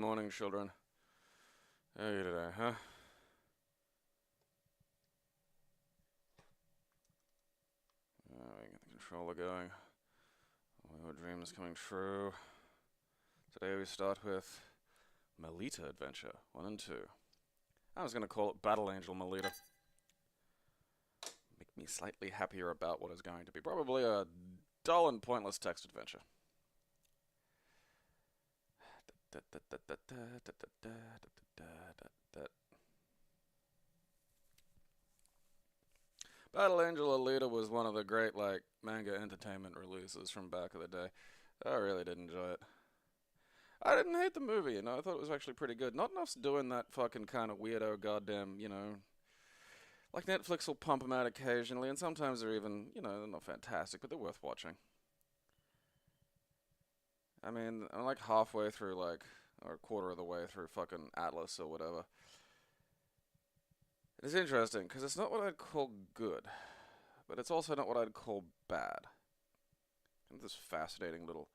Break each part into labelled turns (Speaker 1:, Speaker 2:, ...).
Speaker 1: morning, children. How are you today, huh? We get the controller going. All our dreams coming true. Today we start with Melita Adventure 1 and 2. I was going to call it Battle Angel Melita. Make me slightly happier about what is going to be probably a dull and pointless text adventure. Battle Angel Alita was one of the great, like, manga entertainment releases from back of the day. I really did enjoy it. I didn't hate the movie, you know, I thought it was actually pretty good. Not enough's doing that fucking kind of weirdo goddamn, you know, like Netflix will pump them out occasionally, and sometimes they're even, you know, they're not fantastic, but they're worth watching. I mean, I'm like halfway through, like, or a quarter of the way through fucking Atlas or whatever. It's interesting, because it's not what I'd call good, but it's also not what I'd call bad. And this fascinating little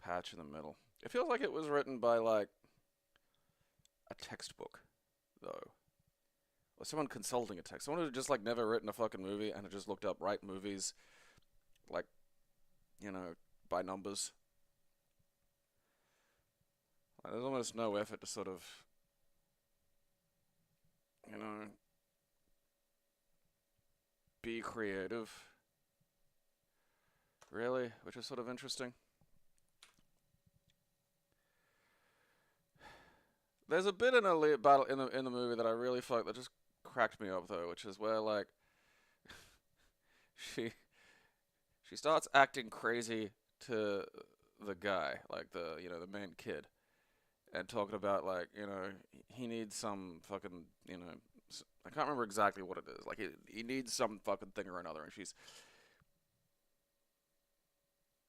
Speaker 1: patch in the middle. It feels like it was written by, like, a textbook, though. Or someone consulting a text. Someone who had just, like, never written a fucking movie and had just looked up write movies, like, you know, by numbers. Like, there's almost no effort to sort of, you know, be creative. Really? Which is sort of interesting. There's a bit in a battle in the movie that I really felt that just cracked me up though, which is where like she she starts acting crazy to the guy, like the the main kid, and talking about like he needs some fucking I can't remember exactly what it is. Like he needs some fucking thing or another, and she's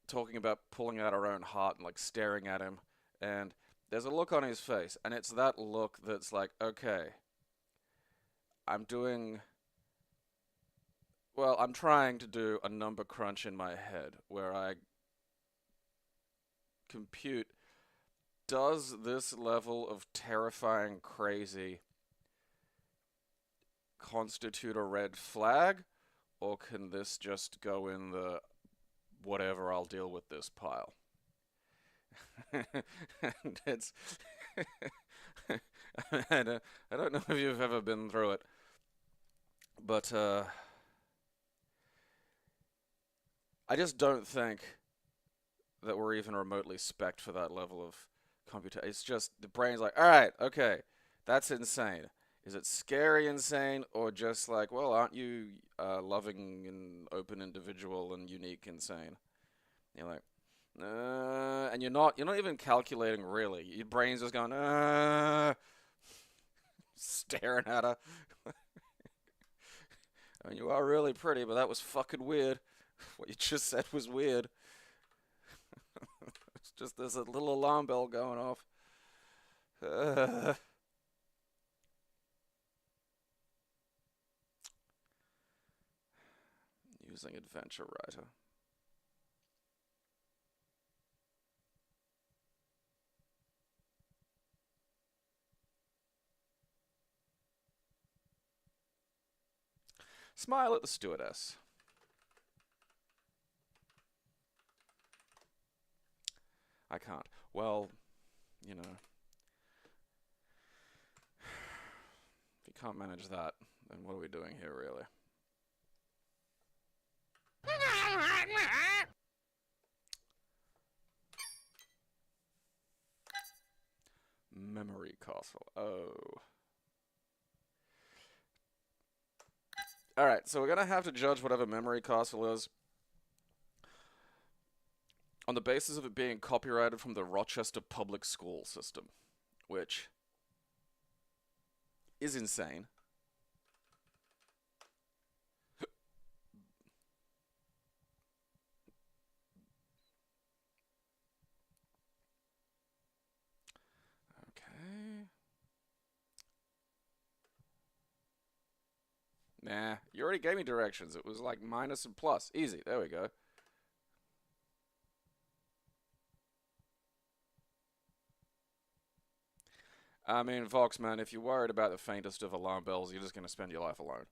Speaker 1: talking about pulling out her own heart and like staring at him, and there's a look on his face, and it's that look that's like, okay, I'm doing. Well, I'm trying to do a number crunch in my head where I compute, does this level of terrifying crazy constitute a red flag, or can this just go in the whatever, I'll deal with this pile? And it's I don't know if you've ever been through it, but I just don't think that we're even remotely spec'd for that level of computation. It's just the brain's like, all right, okay, that's insane. Is it scary insane, or just like, well, aren't you loving and open individual and unique insane? You're like, and you're not even calculating really. Your brain's just going, staring at her. I mean, you are really pretty, but that was fucking weird. What you just said was weird. It's just there's a little alarm bell going off. Using Adventure Writer. Smile at the stewardess. I can't. Well, you know, if you can't manage that, then what are we doing here, really? Memory castle. Oh. Alright, so we're gonna have to judge whatever memory castle is on the basis of it being copyrighted from the Rochester public school system, which is insane. Okay. Nah, you already gave me directions. It was like minus and plus. Easy. There we go. I mean, Vox, man, if you're worried about the faintest of alarm bells, you're just going to spend your life alone.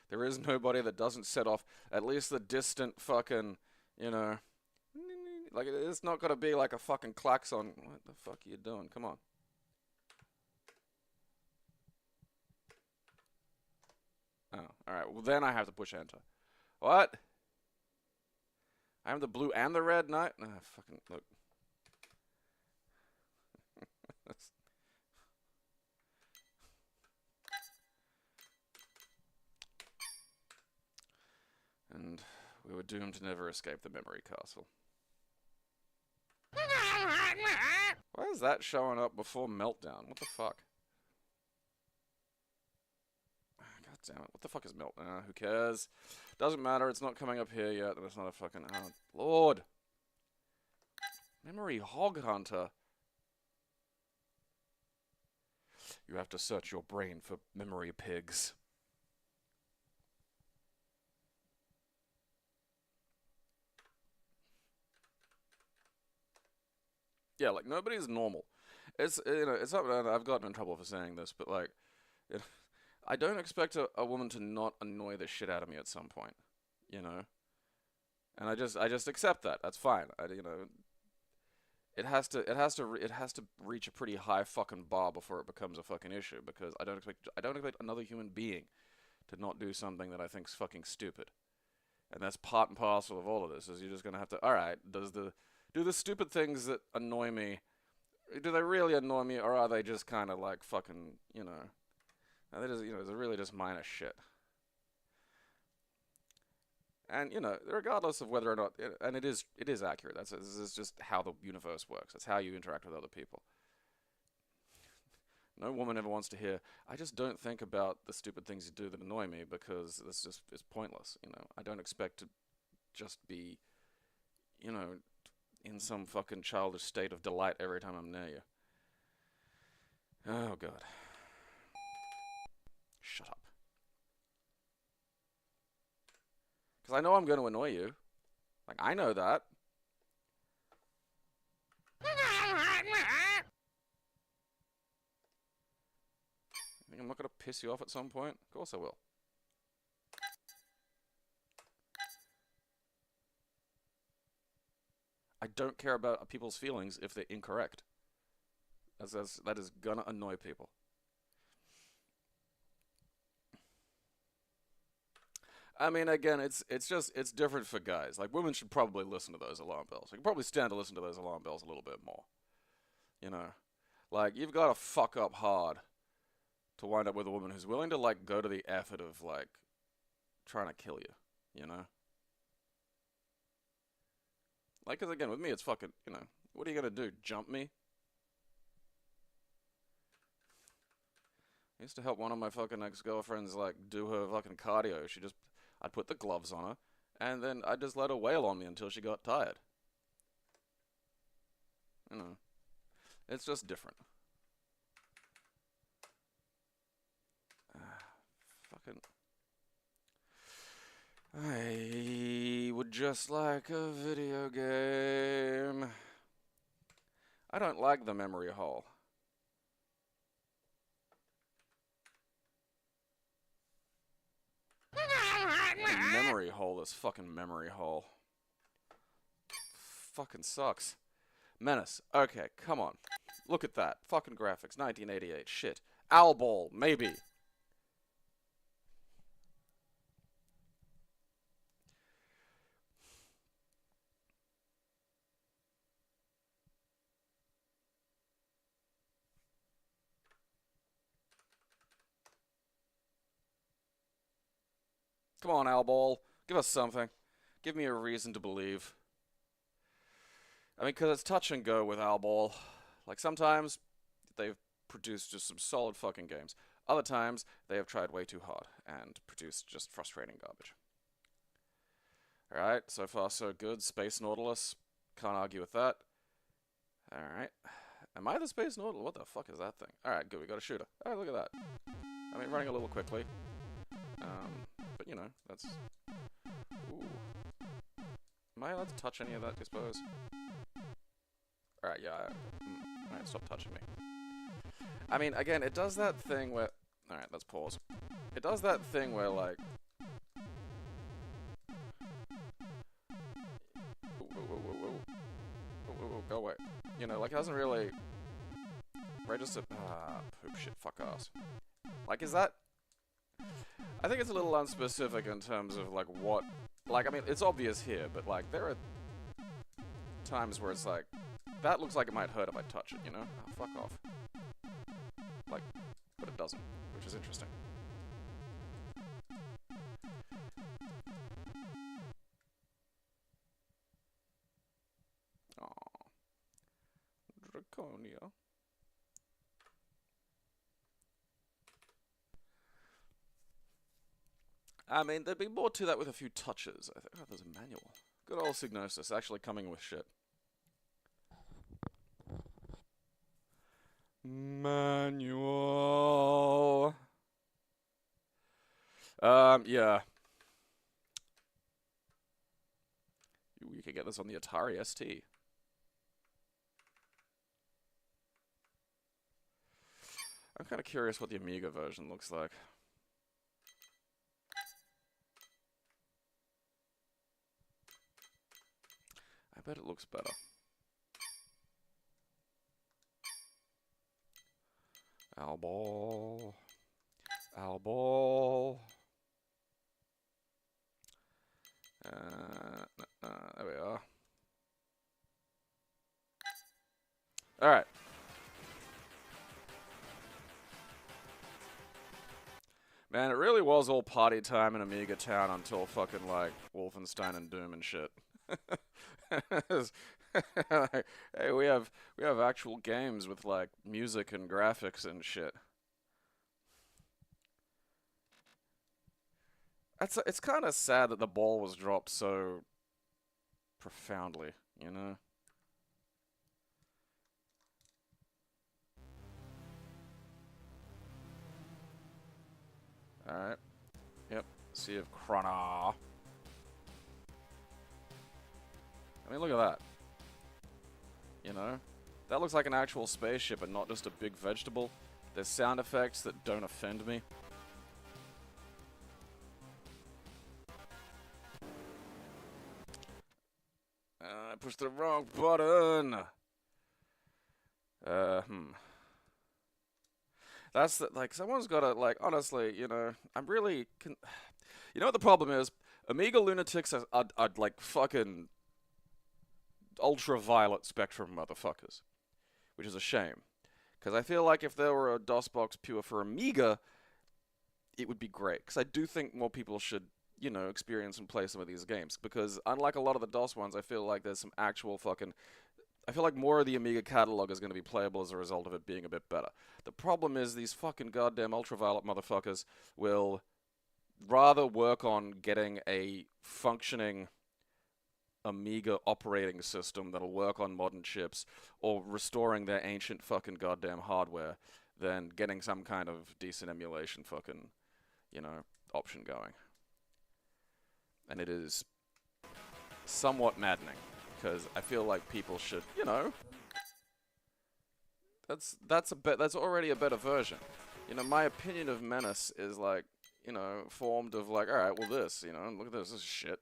Speaker 1: There is nobody that doesn't set off at least the distant fucking, you know, like it's not going to be like a fucking klaxon. What the fuck are you doing? Come on. Oh, alright. Well, then I have to push enter. What? I have the blue and the red? No, fucking, look. And we were doomed to never escape the memory castle. Why is that showing up before meltdown? What the fuck? God damn it. What the fuck is meltdown? Who cares? Doesn't matter. It's not coming up here yet. And it's not a fucking... Oh, Lord. Memory hog hunter. You have to search your brain for memory pigs. Yeah, like, nobody's normal. It's, you know, it's not, I've gotten in trouble for saying this, but, like, I don't expect a woman to not annoy the shit out of me at some point, you know? And I just accept that. That's fine. You know, it has to reach a pretty high fucking bar before it becomes a fucking issue, because I don't expect another human being to not do something that I think's fucking stupid. And that's part and parcel of all of this, is you're just gonna have to, alright, do the stupid things that annoy me, do they really annoy me, or are they just kind of like fucking, you know, they just, you know, they're really just minor shit. And, you know, regardless of whether or not, and it is accurate, this is just how the universe works, that's how you interact with other people. No woman ever wants to hear, I just don't think about the stupid things you do that annoy me, because this just is pointless, you know. I don't expect to just be, you know, in some fucking childish state of delight every time I'm near you. Oh, God. Shut up. Because I know I'm going to annoy you. Like, I know that. Think I'm not going to piss you off at some point? Of course I will. I don't care about people's feelings if they're incorrect. That is gonna annoy people. I mean, again, it's different for guys. Like, women should probably listen to those alarm bells. You can probably stand to listen to those alarm bells a little bit more. You know? Like, you've got to fuck up hard to wind up with a woman who's willing to, like, go to the effort of, like, trying to kill you. You know? Like, because again, with me, it's fucking, you know, what are you gonna do? Jump me? I used to help one of my fucking ex-girlfriends, like, do her fucking cardio. I'd put the gloves on her, and then I'd just let her wail on me until she got tired. You know, it's just different. Fucking... I would just like a video game. I don't like the memory hole. Memory hole, this fucking memory hole. Fucking sucks. Menace. Okay, come on. Look at that. Fucking graphics. 1988. Shit. Owl Ball. Maybe. Come on, Owl Ball. Give us something. Give me a reason to believe. I mean, because it's touch and go with Owl Ball. Like, sometimes they've produced just some solid fucking games. Other times, they have tried way too hard and produced just frustrating garbage. Alright, so far so good. Space Nautilus. Can't argue with that. Alright. Am I the Space Nautilus? What the fuck is that thing? Alright, good. We got a shooter. Alright, look at that. I mean, running a little quickly. But, you know, that's... Ooh. Am I allowed to touch any of that, I suppose? Alright, yeah. Alright, stop touching me. I mean, again, it does that thing where... Alright, let's pause. It does that thing where, like... Whoa, go away. You know, like, it doesn't really... register... Ah, poop shit, fuck ass. Like, is that... I think it's a little unspecific in terms of, like, what... Like, I mean, it's obvious here, but, like, there are times where it's like, that looks like it might hurt if I touch it, you know? Oh, fuck off. Like, but it doesn't, which is interesting. Aww. Draconia. I mean, there'd be more to that with a few touches. I think oh, there's a manual. Good old Signosis, actually coming with shit. Manual. Yeah. You could get this on the Atari ST. I'm kind of curious what the Amiga version looks like. I bet it looks better. Alball. Alball. There we are. Alright. Man, it really was all party time in Amiga Town until fucking, like, Wolfenstein and Doom and shit. Like, hey, we have actual games with, like, music and graphics and shit. It's kind of sad that the ball was dropped so profoundly, you know? Alright. Yep. Sea of Krana. I mean, look at that. You know? That looks like an actual spaceship and not just a big vegetable. There's sound effects that don't offend me. I pushed the wrong button! That's the, like, someone's gotta, like, honestly, you know, I'm really... You know what the problem is? Amiga lunatics are like, fucking... ultraviolet spectrum motherfuckers. Which is a shame. Because I feel like if there were a DOSBox Pure for Amiga, it would be great. Because I do think more people should, you know, experience and play some of these games. Because unlike a lot of the DOS ones, I feel like there's some actual fucking... I feel like more of the Amiga catalog is going to be playable as a result of it being a bit better. The problem is these fucking goddamn ultraviolet motherfuckers will rather work on getting a functioning Amiga operating system that'll work on modern chips or restoring their ancient fucking goddamn hardware than getting some kind of decent emulation fucking, you know, option going. And it is somewhat maddening. Because I feel like people should, you know, that's already a better version. You know, my opinion of Menace is like, you know, formed of like, all right, well this, you know, look at this is shit.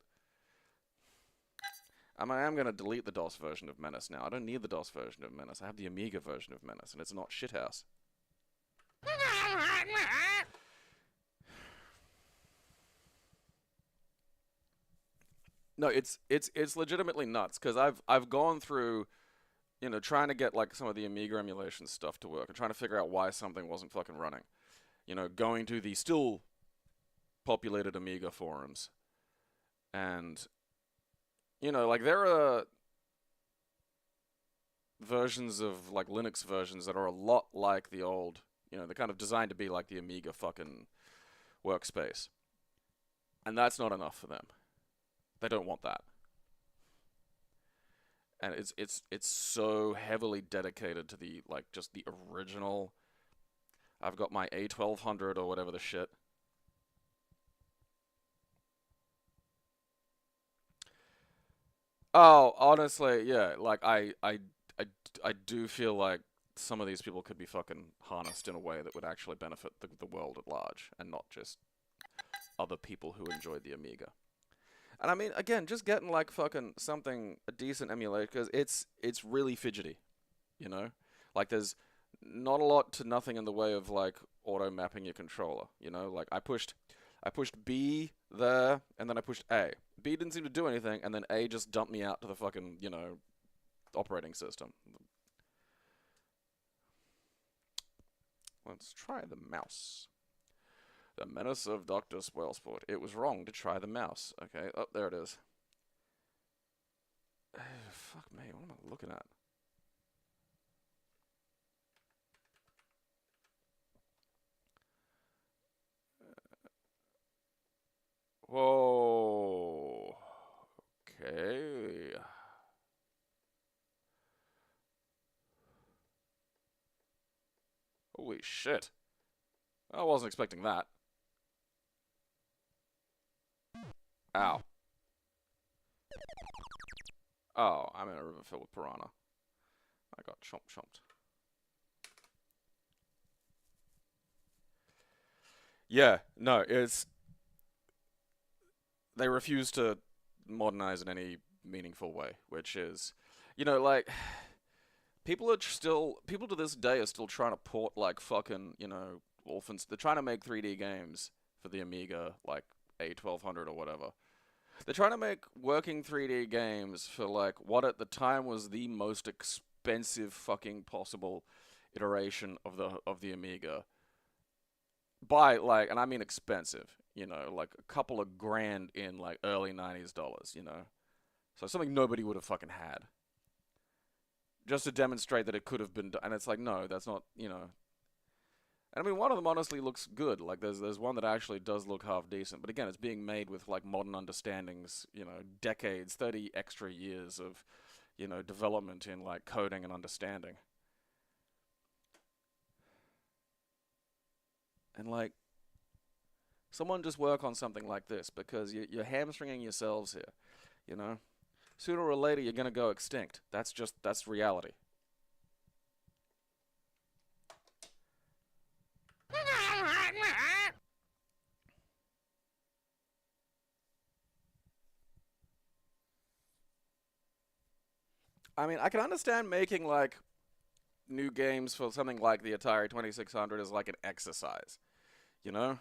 Speaker 1: I mean, I am gonna delete the DOS version of Menace now. I don't need the DOS version of Menace. I have the Amiga version of Menace, and it's not shithouse. No, it's legitimately nuts because I've gone through, you know, trying to get like some of the Amiga emulation stuff to work and trying to figure out why something wasn't fucking running. You know, going to the still populated Amiga forums, and you know, like there are versions of like Linux versions that are a lot like the old, you know, they're kind of designed to be like the Amiga fucking workspace, and that's not enough for them. They don't want that. And it's so heavily dedicated to the like just the original. I've got my A1200 or whatever the shit. Oh, honestly, yeah, like I I do feel like some of these people could be fucking harnessed in a way that would actually benefit the world at large, and not just other people who enjoy the Amiga. And I mean, again, just getting like fucking something, a decent emulator, because it's really fidgety, you know? Like there's not a lot to nothing in the way of like auto mapping your controller, you know? Like I pushed B there, and then I pushed A. B didn't seem to do anything, and then A just dumped me out to the fucking, you know, operating system. Let's try the mouse. The Menace of Dr. Spoilsport. It was wrong to try the mouse. Okay, oh, there it is. Fuck me, what am I looking at? Whoa. Okay. Holy shit. I wasn't expecting that. Ow. Oh, I'm in a river filled with piranha. I got chomped. Yeah, no, it's... They refuse to modernize in any meaningful way, which is... You know, like... People to this day are still trying to port, like, fucking, you know, orphans. They're trying to make 3D games for the Amiga, like, A1200 or whatever. They're trying to make working 3D games for, like, what at the time was the most expensive fucking possible iteration of the Amiga. By, like, and I mean expensive, you know, like a couple of grand in, like, early 90s dollars, you know? So something nobody would have fucking had. Just to demonstrate that it could have been done. And it's like, no, that's not, you know. And I mean, one of them honestly looks good. Like, there's one that actually does look half decent. But again, it's being made with, like, modern understandings, you know, decades, 30 extra years of, you know, development in, like, coding and understanding. And, like, someone just work on something like this, because you're hamstringing yourselves here, you know? Sooner or later, you're going to go extinct. That's reality. I mean, I can understand making, like, new games for something like the Atari 2600 as, like, an exercise, you know?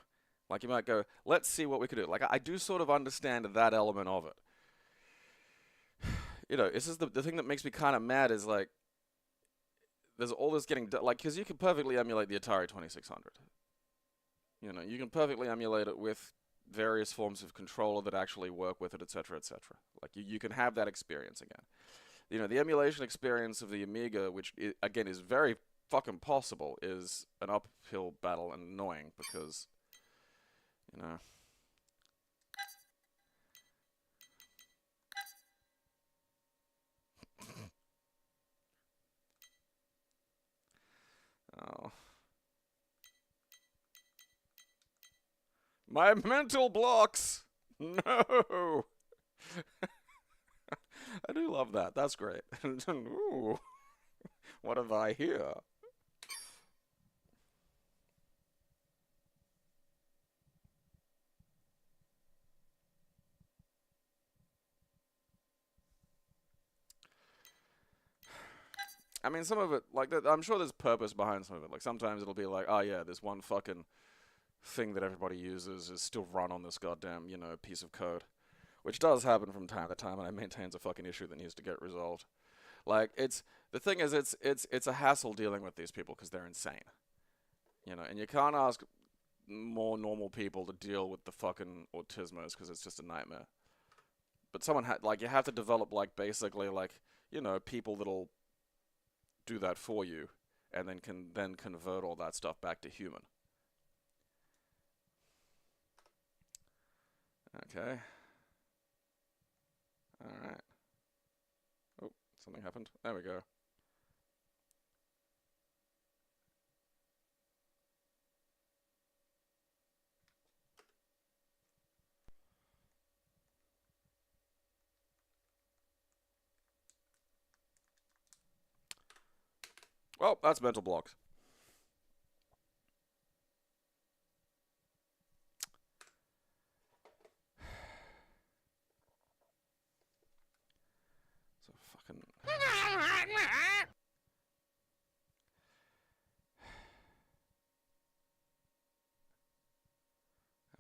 Speaker 1: Like, you might go, let's see what we could do. Like, I do sort of understand that element of it. You know, this is the thing that makes me kind of mad is, like, there's all this getting done. Like, because you can perfectly emulate the Atari 2600. You know, you can perfectly emulate it with various forms of controller that actually work with it, etc., etc. Like, you can have that experience again. You know, the emulation experience of the Amiga, which, again, is very fucking possible, is an uphill battle and annoying because, you know... Oh. My mental blocks! No! I do love that. That's great. Ooh, what have I here? I mean, some of it, like, I'm sure there's purpose behind some of it. Like, sometimes it'll be like, oh yeah, this one fucking thing that everybody uses is still run on this goddamn, you know, piece of code. Which does happen from time to time, and it maintains a fucking issue that needs to get resolved. Like, the thing is, it's a hassle dealing with these people because they're insane. You know, and you can't ask more normal people to deal with the fucking autismos because it's just a nightmare. But someone like, you have to develop, like, basically, like, you know, people that'll do that for you, and then can then convert all that stuff back to human. Okay. Alright. Oh, something happened. There we go. Well, that's mental blocks. So fucking... I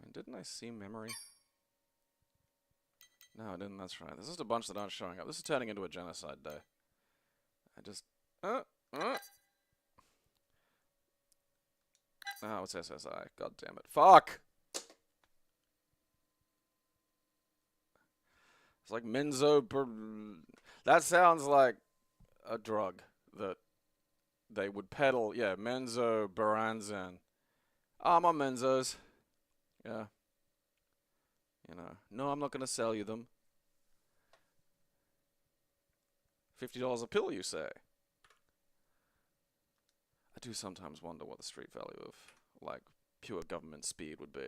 Speaker 1: mean, didn't I see memory? No, I didn't, that's right. There's just a bunch that aren't showing up. This is turning into a genocide day. I just... Oh, it's SSI. God damn it. Fuck! It's like that sounds like a drug that they would peddle. Yeah, menzoberranzan. Oh, I'm on menzos. Yeah. You know. No, I'm not going to sell you them. $50 a pill, you say? I do sometimes wonder what the street value of, like, pure government speed would be.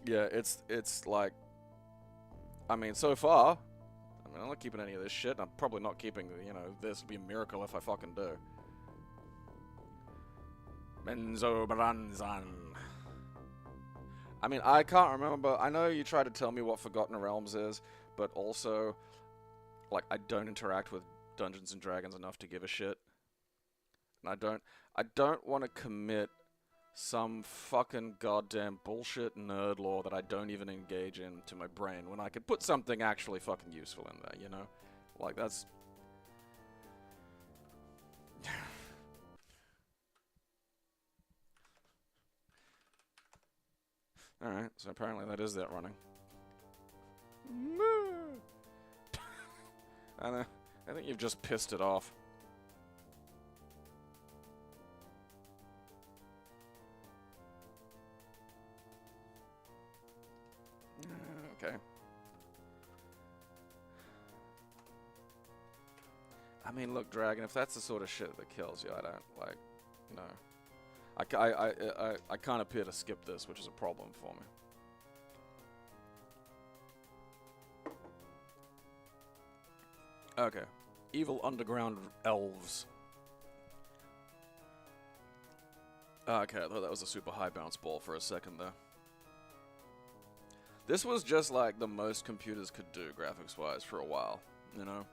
Speaker 1: Yeah, it's like... I mean, so far... I mean, I'm not keeping any of this shit. I'm probably not keeping, you know, this would be a miracle if I fucking do. Menzoberranzan. I mean, I can't remember. I know you tried to tell me what Forgotten Realms is, but also, like, I don't interact with Dungeons and Dragons enough to give a shit. And I don't want to commit some fucking goddamn bullshit nerd lore that I don't even engage in to my brain when I could put something actually fucking useful in there, you know? Like, that's... Alright, so apparently that is that running. I think you've just pissed it off. Okay. I mean, look, Dragon, if that's the sort of shit that kills you, I don't, like, you know. I can't appear to skip this, which is a problem for me. Okay. Evil underground elves. Okay, I thought that was a super high bounce ball for a second there. This was just like the most computers could do graphics-wise for a while, you know?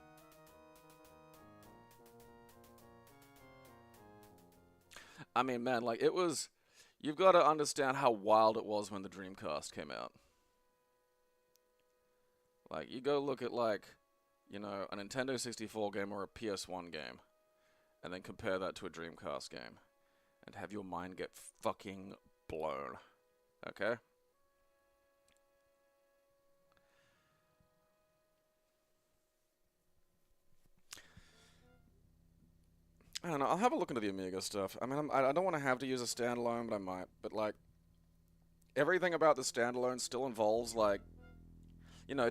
Speaker 1: I mean, man, like, it was... You've got to understand how wild it was when the Dreamcast came out. Like, you go look at, like, you know, a Nintendo 64 game or a PS1 game, and then compare that to a Dreamcast game, and have your mind get fucking blown. Okay? I don't know, I'll have a look into the Amiga stuff. I mean, I don't want to have to use a standalone, but I might. But, like, everything about the standalone still involves, like, you know,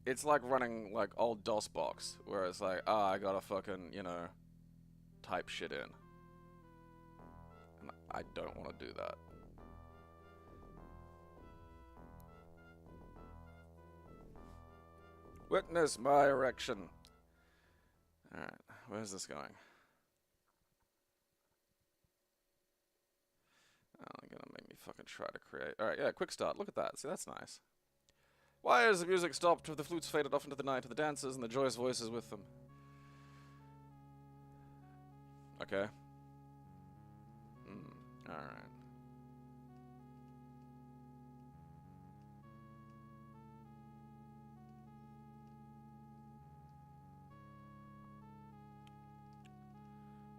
Speaker 1: it's like running, like, old DOSBox, where it's like, I gotta fucking, you know, type shit in. And I don't want to do that. Witness my erection. Alright, where's this going? Oh, gonna make me fucking try to create. Alright, yeah, quick start. Look at that. See, that's nice. Why has the music stopped with the flutes faded off into the night, with the dancers and the joyous voices with them? Okay. Alright.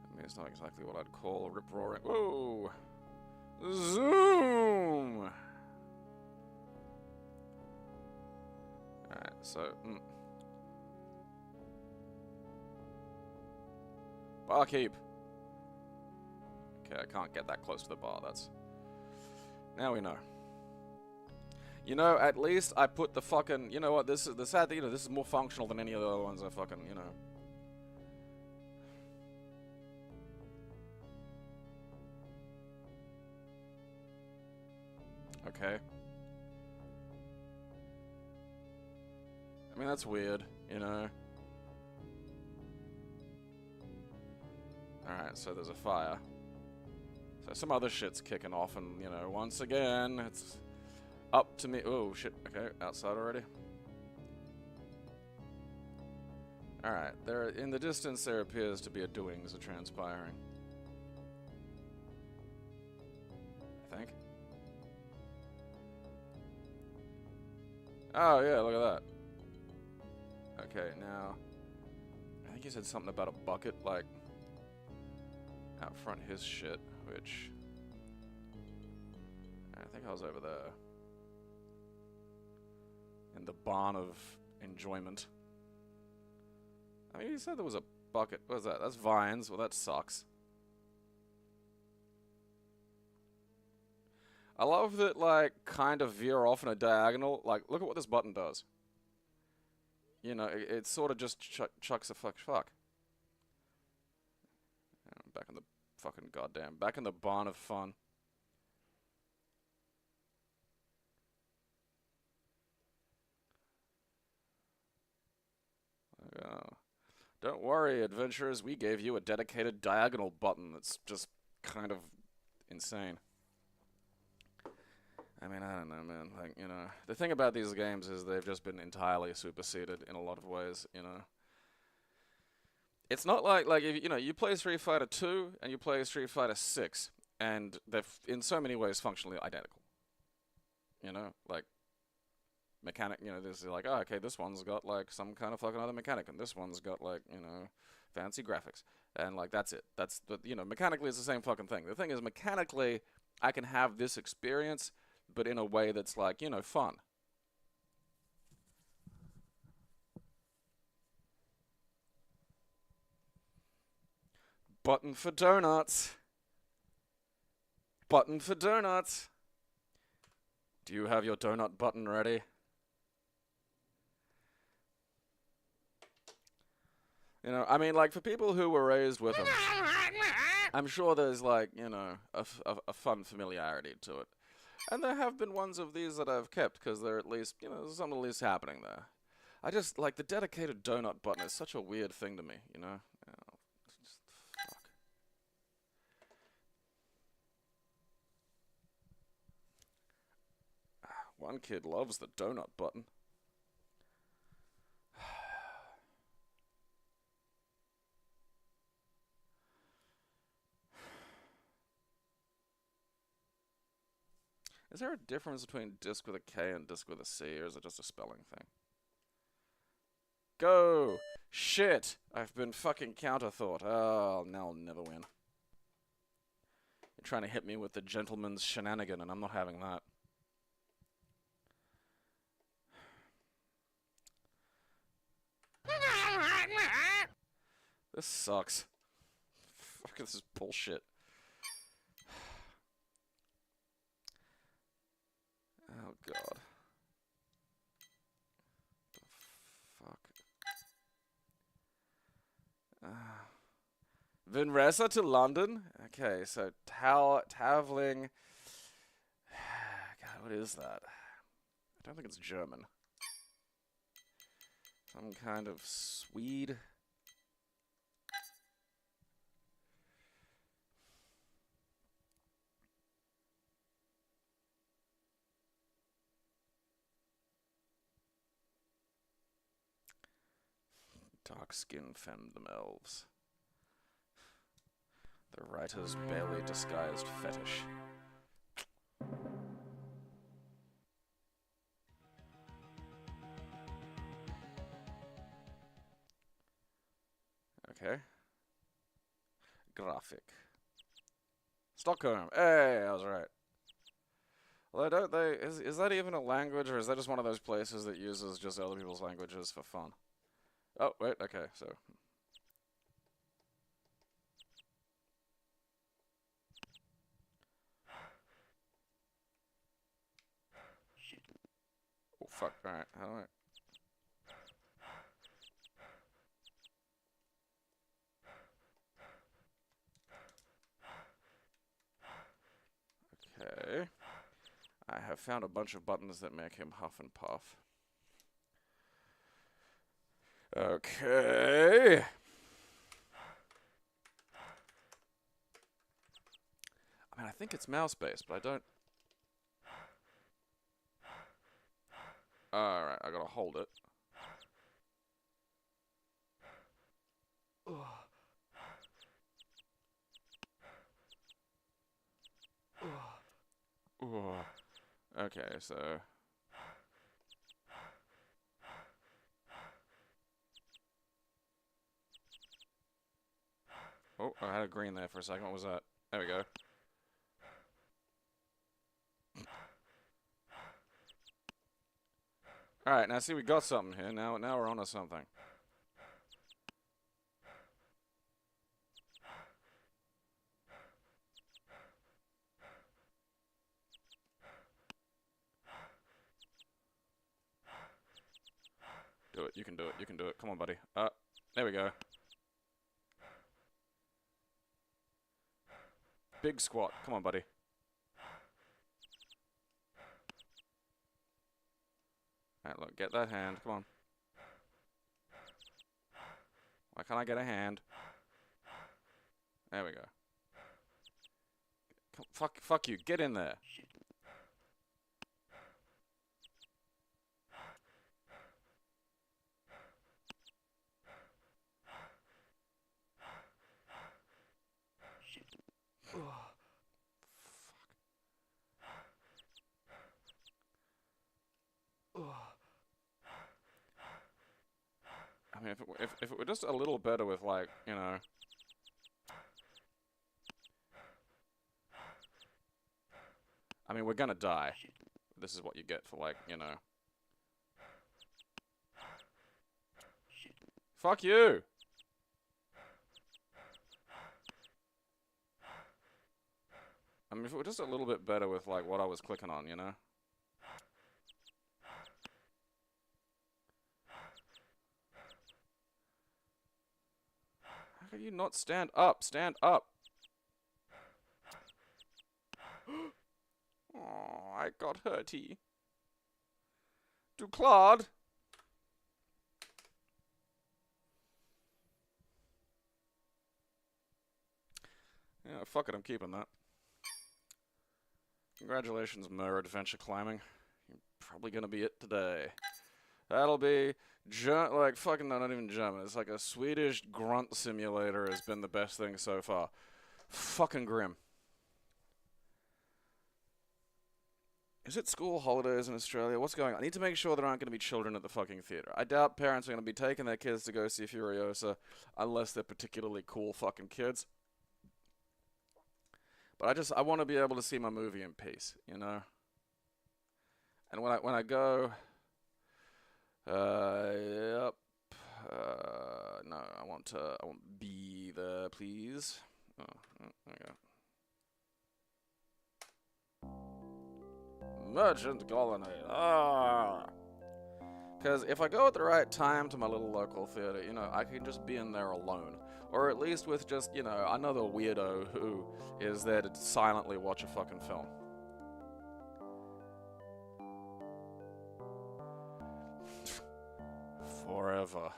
Speaker 1: I mean, it's not exactly what I'd call rip-roaring. Whoa! Zoom! Alright, so... Barkeep! Okay, I can't get that close to the bar, that's... Now we know. You know, at least I put the fucking... You know what, this is the sad thing, you know, this is more functional than any of the other ones I fucking, you know... Okay. I mean, that's weird, you know? Alright, so there's a fire. So some other shit's kicking off, and, you know, once again, it's up to me. Oh, shit. Okay, outside already. Alright, there, in the distance there appears to be a doings transpiring. I think. Oh, yeah, look at that. Okay, now, I think he said something about a bucket, like, out front his shit, which, I think I was over there. In the barn of enjoyment. I mean, he said there was a bucket. What is that? That's vines. Well, that sucks. I love that, like, kind of veer off in a diagonal. Like, look at what this button does. You know, it sort of just chucks a fuck. Back in the fucking goddamn. Back in the barn of fun. Don't worry, adventurers, we gave you a dedicated diagonal button that's just kind of insane. I mean, I don't know, man. Like, you know, the thing about these games is they've just been entirely superseded in a lot of ways, you know. It's not like if, you know, you play Street Fighter 2 and you play Street Fighter 6, and they're in so many ways functionally identical. You know, like, mechanic, you know, this is like, oh, okay, this one's got, like, some kind of fucking other mechanic, and this one's got, like, you know, fancy graphics. And, like, that's it. That's, the, you know, mechanically it's the same fucking thing. The thing is, mechanically, I can have this experience, but in a way that's, like, you know, fun. Button for donuts. Button for donuts. Do you have your donut button ready? You know, I mean, like, for people who were raised with them, I'm sure there's, like, you know, a fun familiarity to it. And there have been ones of these that I've kept, because they're at least, you know, there's something at least happening there. I just, like, the dedicated donut button is such a weird thing to me, you know? Oh, just, fuck. One kid loves the donut button. Is there a difference between disc with a K and disc with a C, or is it just a spelling thing? Go! Shit! I've been fucking counterthought. Oh, now I'll never win. You're trying to hit me with the gentleman's shenanigan, and I'm not having that. This sucks. Fuck, this is bullshit. Oh, God. The fuck? Vinresa to London? Okay, so Tavling. God, what is that? I don't think it's German. Some kind of Swede. Dark-skinned fandom elves. The writer's barely disguised fetish. Okay. Graphic. Stockholm. Hey, I was right. Although, don't they... Is that even a language, or is that just one of those places that uses just other people's languages for fun? Oh, wait, okay, so... Oh, fuck, alright, how do I... Okay. I have found a bunch of buttons that make him huff and puff. Okay. think it's mouse-based, but I don't... Alright, I gotta hold it. Okay, so... Oh, I had a green there for a second. What was that? There we go. Alright, now see, we got something here. Now we're onto something. Do it. You can do it. You can do it. Come on, buddy. There we go. Big squat. Come on, buddy. Alright, look. Get that hand. Come on. Why can't I get a hand? There we go. Fuck you. Get in there. I mean, if it were just a little better with, like, you know... I mean, we're gonna die. This is what you get for, like, you know... Fuck you! I mean, if it were just a little bit better with, like, what I was clicking on, you know? How can you not stand up? Stand up! Oh, I got hurty. Do Claude? Yeah, fuck it, I'm keeping that. Congratulations, Mer Adventure Climbing. You're probably gonna be it today. That'll be, like, fucking, no, not even German. It's like a Swedish grunt simulator has been the best thing so far. Fucking grim. Is it school holidays in Australia? What's going on? I need to make sure there aren't going to be children at the fucking theater. I doubt parents are going to be taking their kids to go see Furiosa unless they're particularly cool fucking kids. But I want to be able to see my movie in peace, you know? And when I go... yep. No, I want B there, please. Oh, there we go. Merchant colony. Because if I go at the right time to my little local theater, you know, I can just be in there alone. Or at least with just, you know, another weirdo who is there to silently watch a fucking film. Forever.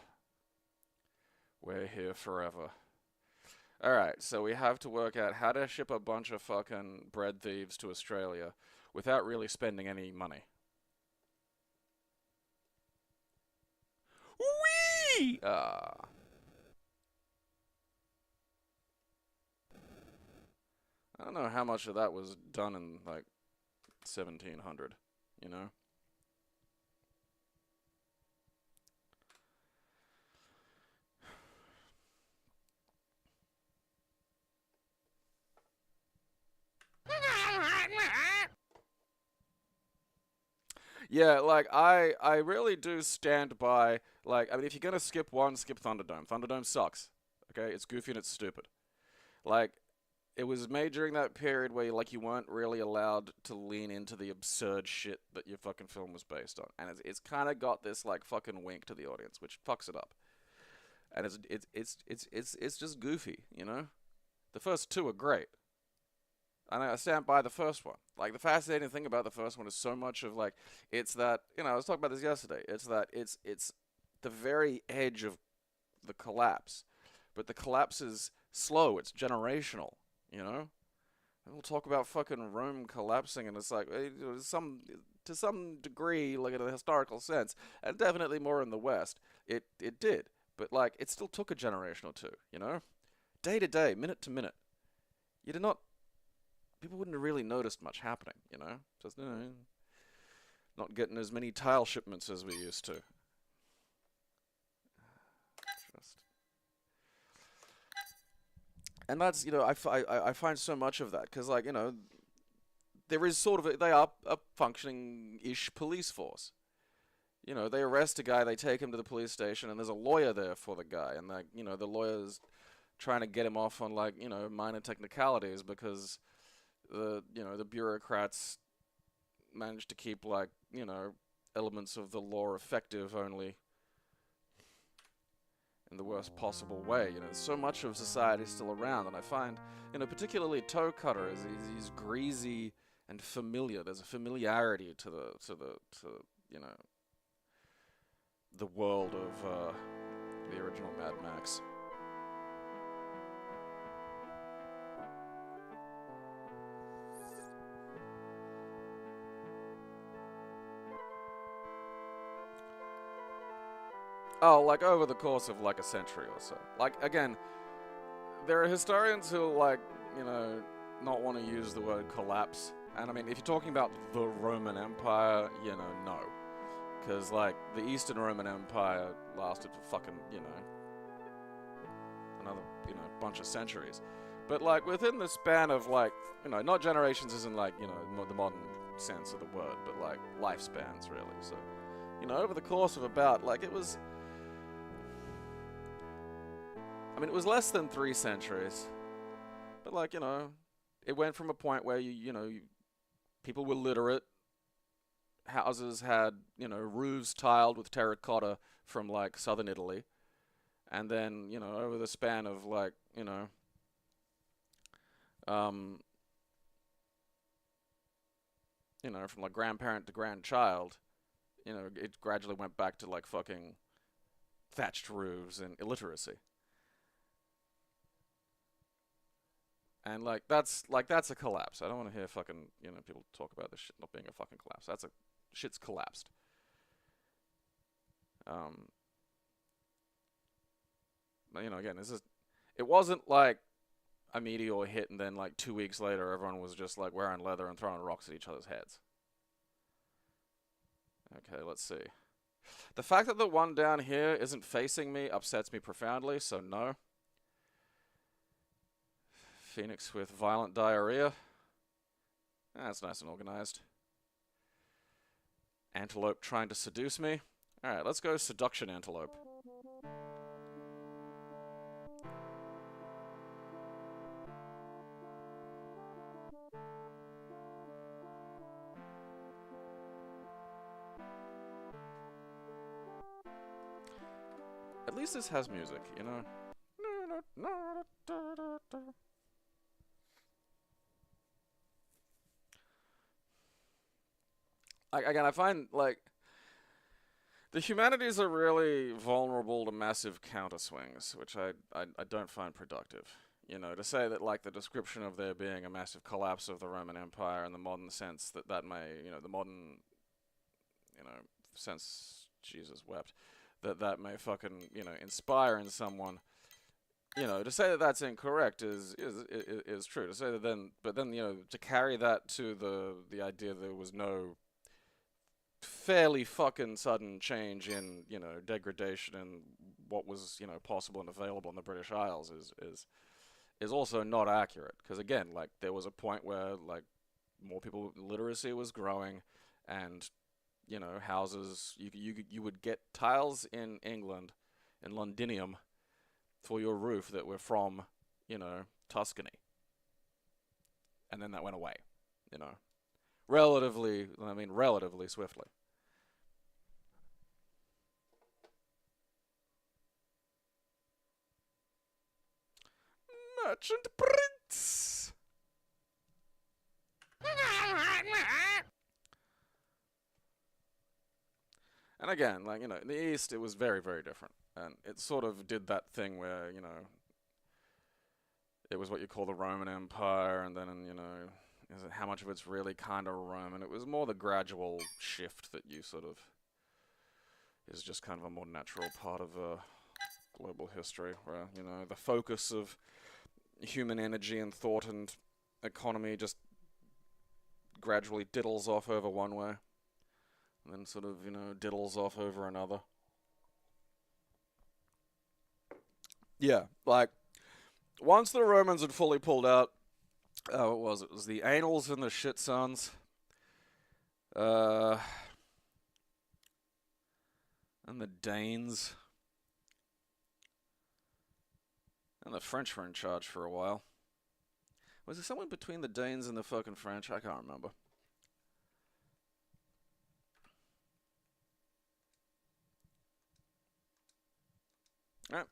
Speaker 1: We're here forever. Alright, so we have to work out how to ship a bunch of fucking bread thieves to Australia without really spending any money. Whee! I don't know how much of that was done in, like, 1700, you know? Yeah, like, I really do stand by, like, I mean, if you're gonna skip one, skip Thunderdome. Thunderdome sucks, okay? It's goofy and it's stupid. Like, it was made during that period where, like, you weren't really allowed to lean into the absurd shit that your fucking film was based on. And it's kind of got this, like, fucking wink to the audience, which fucks it up. And it's just goofy, you know? The first two are great. And I stand by the first one. Like, the fascinating thing about the first one is so much of, like, it's that, you know, I was talking about this yesterday. It's that it's the very edge of the collapse. But the collapse is slow. It's generational, you know? We'll talk about fucking Rome collapsing, and it's like to some degree, like in a historical sense, and definitely more in the West, it did. But like, it still took a generation or two, you know, day to day, minute to minute. You did not. People wouldn't have really noticed much happening, you know. Just not getting as many tile shipments as we used to. Just. And that's, I find so much of that because, like, there is sort of they are a functioning-ish police force. They arrest a guy, they take him to the police station, and there's a lawyer there for the guy, and like, the lawyer's trying to get him off on like, minor technicalities because the bureaucrats managed to keep like, elements of the law effective only in the worst possible way. There's so much of society still around, and I find, particularly toe cutter is he's greasy and familiar. There's a familiarity to you know the world of the original Mad Max. Oh, like over the course of like a century or so. Like again, there are historians who like, you know, not want to use the word collapse. And I mean, if you're talking about the Roman Empire, no. Because like the Eastern Roman Empire lasted for fucking, another, bunch of centuries. But like within the span of like, not generations isn't like, the modern sense of the word, but like lifespans really. So, over the course of about like it was less than 3 centuries. But like, it went from a point where people were literate. Houses had, roofs tiled with terracotta from like southern Italy. And then, over the span of like, um, from like grandparent to grandchild, it gradually went back to like fucking thatched roofs and illiteracy. And that's a collapse. I don't want to hear fucking people talk about this shit not being a fucking collapse. That's a shit's collapsed. Um, again, it wasn't like a meteor hit and then like 2 weeks later everyone was just like wearing leather and throwing rocks at each other's heads. Okay, let's see. The fact that the one down here isn't facing me upsets me profoundly, so no. Phoenix with violent diarrhea. That's nice and organized. Antelope trying to seduce me. Alright, let's go seduction antelope. At least this has music, Again, I find, like, the humanities are really vulnerable to massive counterswings, which I don't find productive. To say that, like, the description of there being a massive collapse of the Roman Empire in the modern sense that may, the modern, sense, Jesus wept, that may fucking, inspire in someone, to say that that's incorrect is true. To say that but then, to carry that to the idea there was no fairly fucking sudden change in, degradation and what was, possible and available in the British Isles is also not accurate. Because again, like there was a point where like more people literacy was growing, and houses you would get tiles in England in Londinium for your roof that were from Tuscany, and then that went away, relatively swiftly. Merchant Prince. And again, like, in the East, it was very, very different. And it sort of did that thing where, it was what you call the Roman Empire, and then, you know, how much of it's really kind of Roman. It was more the gradual shift that you sort of is just kind of a more natural part of global history, where, you know, the focus of human energy and thought and economy just gradually diddles off over one way, and then sort of, you know, diddles off over another. Yeah, like, once the Romans had fully pulled out, what was it? It was the Annals and the Shit Sons. And the Danes. And the French were in charge for a while. Was there someone between the Danes and the fucking French? I can't remember. Alright.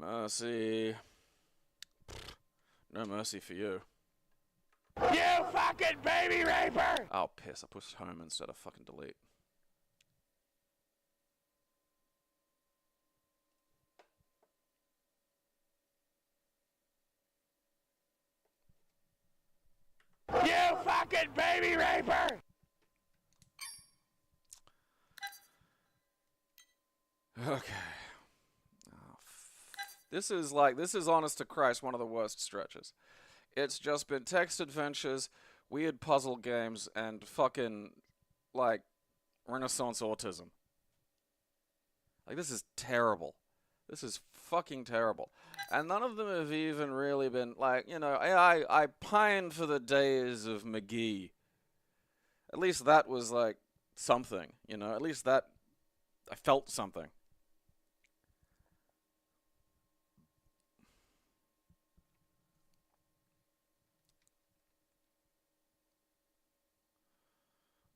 Speaker 1: Mercy. No mercy for you.
Speaker 2: You fucking baby raper!
Speaker 1: Oh, piss. I pushed home instead of fucking delete.
Speaker 2: You fucking baby raper!
Speaker 1: Okay. Oh, this is honest to Christ one of the worst stretches. It's just been text adventures, weird puzzle games, and fucking, like, Renaissance autism. Like, this is terrible. This is fucking terrible. And none of them have even really been, like, you know, I pined for the days of McGee. At least that was, like, something, you know? At least that, I felt something.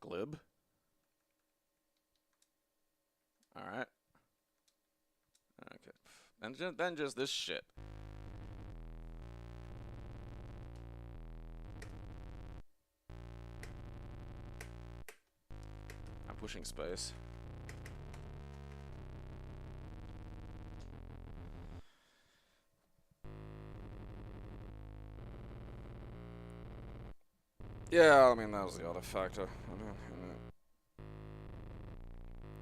Speaker 1: Glib. Alright. Okay. And then just this shit. I'm pushing space. Yeah, I mean, that was the other factor.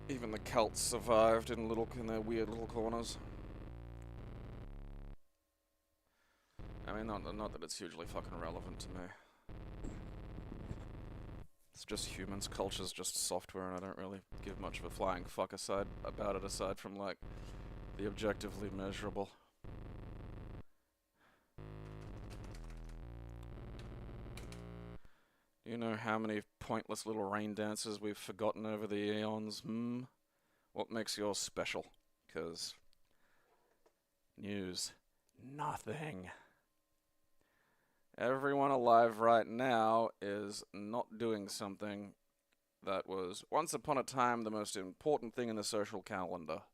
Speaker 1: Even the Celts survived in their weird little corners. I mean, not that it's hugely fucking relevant to me. It's just humans. Culture's just software, and I don't really give much of a flying fuck about it aside from, like, the objectively measurable. Do you know how many pointless little rain dances we've forgotten over the eons? What makes yours special? 'Cause news. Nothing. Everyone alive right now is not doing something that was once upon a time the most important thing in the social calendar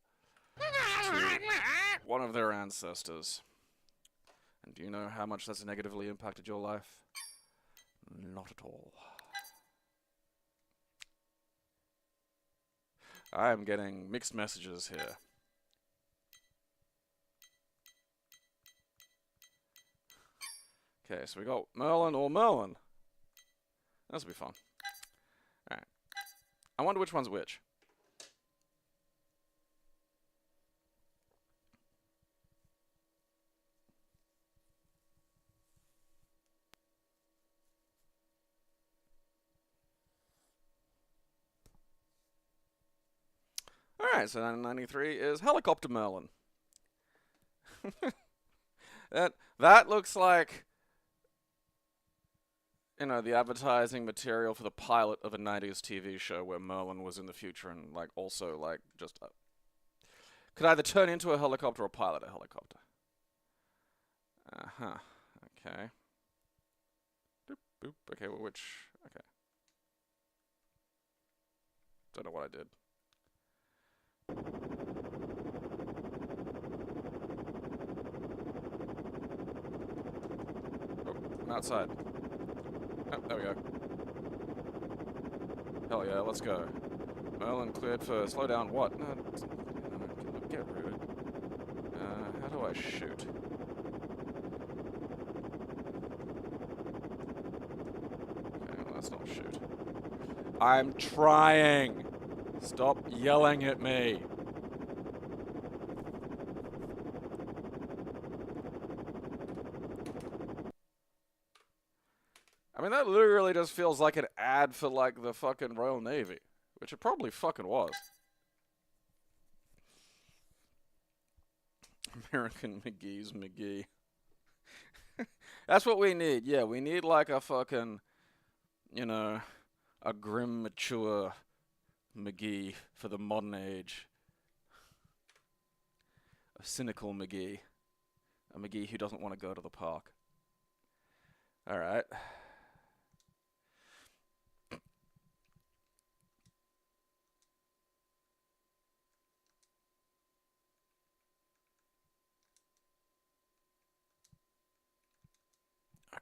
Speaker 1: to one of their ancestors. And do you know how much that's negatively impacted your life? Not at all. I am getting mixed messages here. Okay, so we got Merlin or Merlin. This will be fun. Alright. I wonder which one's which. Alright, so 1993 is Helicopter Merlin. That looks like, you know, the advertising material for the pilot of a 90s TV show where Merlin was in the future and, like, also, like, just could either turn into a helicopter or pilot a helicopter. Uh-huh. Okay. Boop, boop. Okay, well, which... Okay. Don't know what I did. I'm outside. Oh, there we go. Hell yeah, let's go. Merlin cleared for slow down what? No, get rude. How do I shoot? Okay, well, that's not shoot. I'm trying! Stop yelling at me! I mean, that literally just feels like an ad for, like, the fucking Royal Navy. Which it probably fucking was. American McGee's McGee. That's what we need. Yeah, we need, like, a fucking, you know, a grim, mature McGee for the modern age. A cynical McGee. A McGee who doesn't want to go to the park. Alright.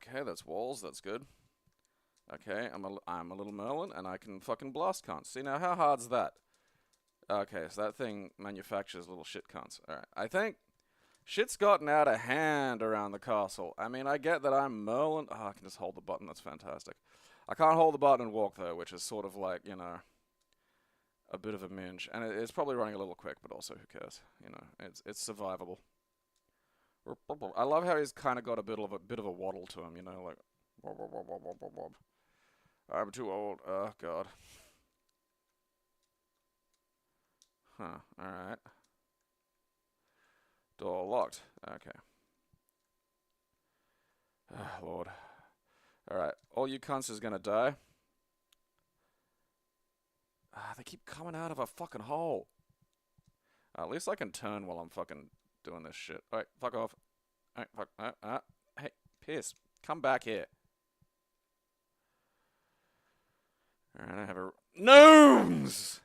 Speaker 1: Okay, that's walls, that's good. Okay, I'm a little Merlin, and I can fucking blast cunts. See, now how hard's that? Okay, so that thing manufactures little shit cunts. Alright, I think shit's gotten out of hand around the castle. I mean, I get that I'm Merlin. Oh, I can just hold the button, that's fantastic. I can't hold the button and walk, though, which is sort of like, you know, a bit of a minge. And it's probably running a little quick, but also, who cares? You know, it's survivable. I love how he's kind of got a bit of a waddle to him, you know, like, wob, wob, wob, wob, wob, wob, wob. I'm too old. Oh, God. Huh, alright. Door locked. Okay. Ah, Lord. Alright, all you cunts is gonna die. Ah, they keep coming out of a fucking hole. At least I can turn while I'm fucking doing this shit. Alright, fuck off. Alright, fuck. Hey, piss. Come back here. Alright, I have a... Gnomes!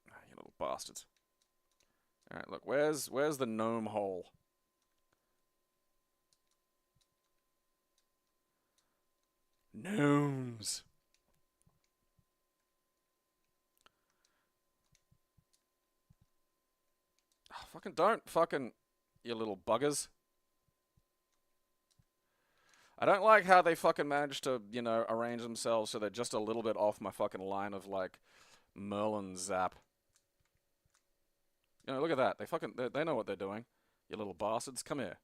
Speaker 1: Ah, you little bastards. Alright, look, where's the gnome hole? Gnomes! Oh, fucking don't fucking... You little buggers. I don't like how they fucking managed to, you know, arrange themselves so they're just a little bit off my fucking line of, like, Merlin zap. You know, look at that. They know what they're doing. You little bastards. Come here.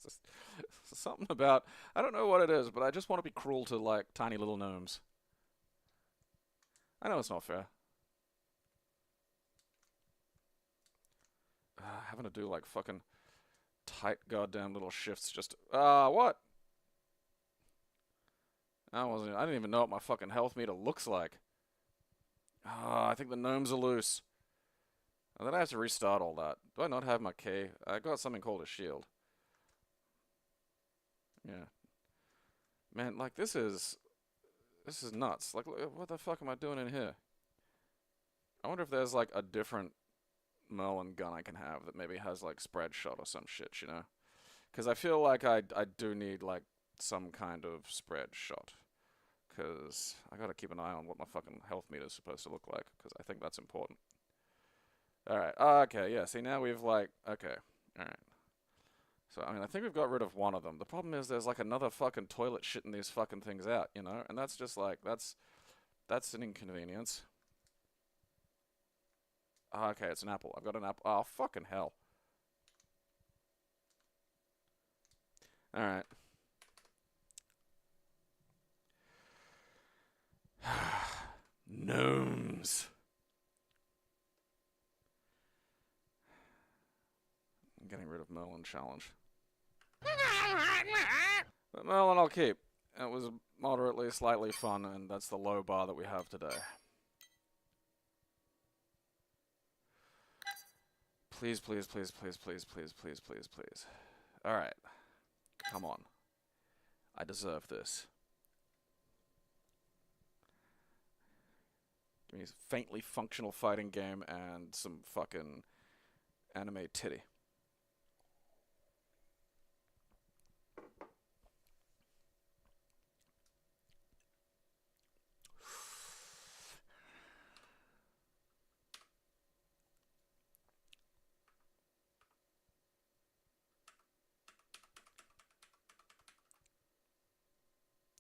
Speaker 1: Just, something about... I don't know what it is, but I just want to be cruel to, like, tiny little gnomes. I know it's not fair. Having to do, like, fucking tight goddamn little shifts just... what? I didn't even know what my fucking health meter looks like. I think the gnomes are loose. And then I have to restart all that. Do I not have my key? I got something called a shield. Yeah. Man, like, this is nuts. Like, what the fuck am I doing in here? I wonder if there's, like, a different Merlin gun I can have that maybe has, like, spread shot or some shit, you know? Because I feel like I do need, like, some kind of spread shot. Because I gotta keep an eye on what my fucking health meter is supposed to look like. Because I think that's important. Alright, okay, yeah, see, now we've, like, okay, alright. So, I mean, I think we've got rid of one of them. The problem is there's, like, another fucking toilet shitting these fucking things out, you know? And that's just, like, that's an inconvenience. Okay, it's an apple. I've got an apple. Oh, fucking hell. Alright. Gnomes. I'm getting rid of Merlin challenge. But Merlin I'll keep. It was moderately, slightly fun, and that's the low bar that we have today. Please, please, please, please, please, please, please, please, please. Alright. Come on. I deserve this. Give me a faintly functional fighting game and some fucking anime titty.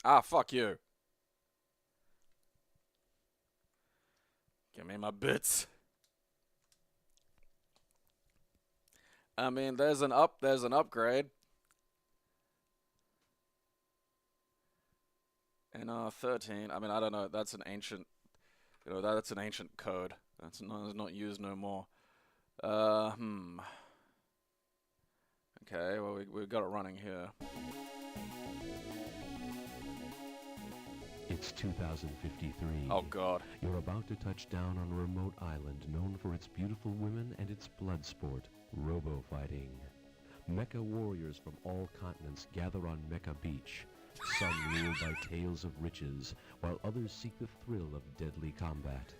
Speaker 1: Ah, fuck you. Give me my bits. I mean, there's an upgrade. In 13, I mean, I don't know. That's an ancient, that's an ancient code. That's not used no more. Okay, well, we've got it running here.
Speaker 3: It's 2053.
Speaker 1: Oh, God.
Speaker 3: You're about to touch down on a remote island known for its beautiful women and its blood sport, robo-fighting. Mecha warriors from all continents gather on Mecha Beach. Some ruled by tales of riches, while others seek the thrill of deadly combat.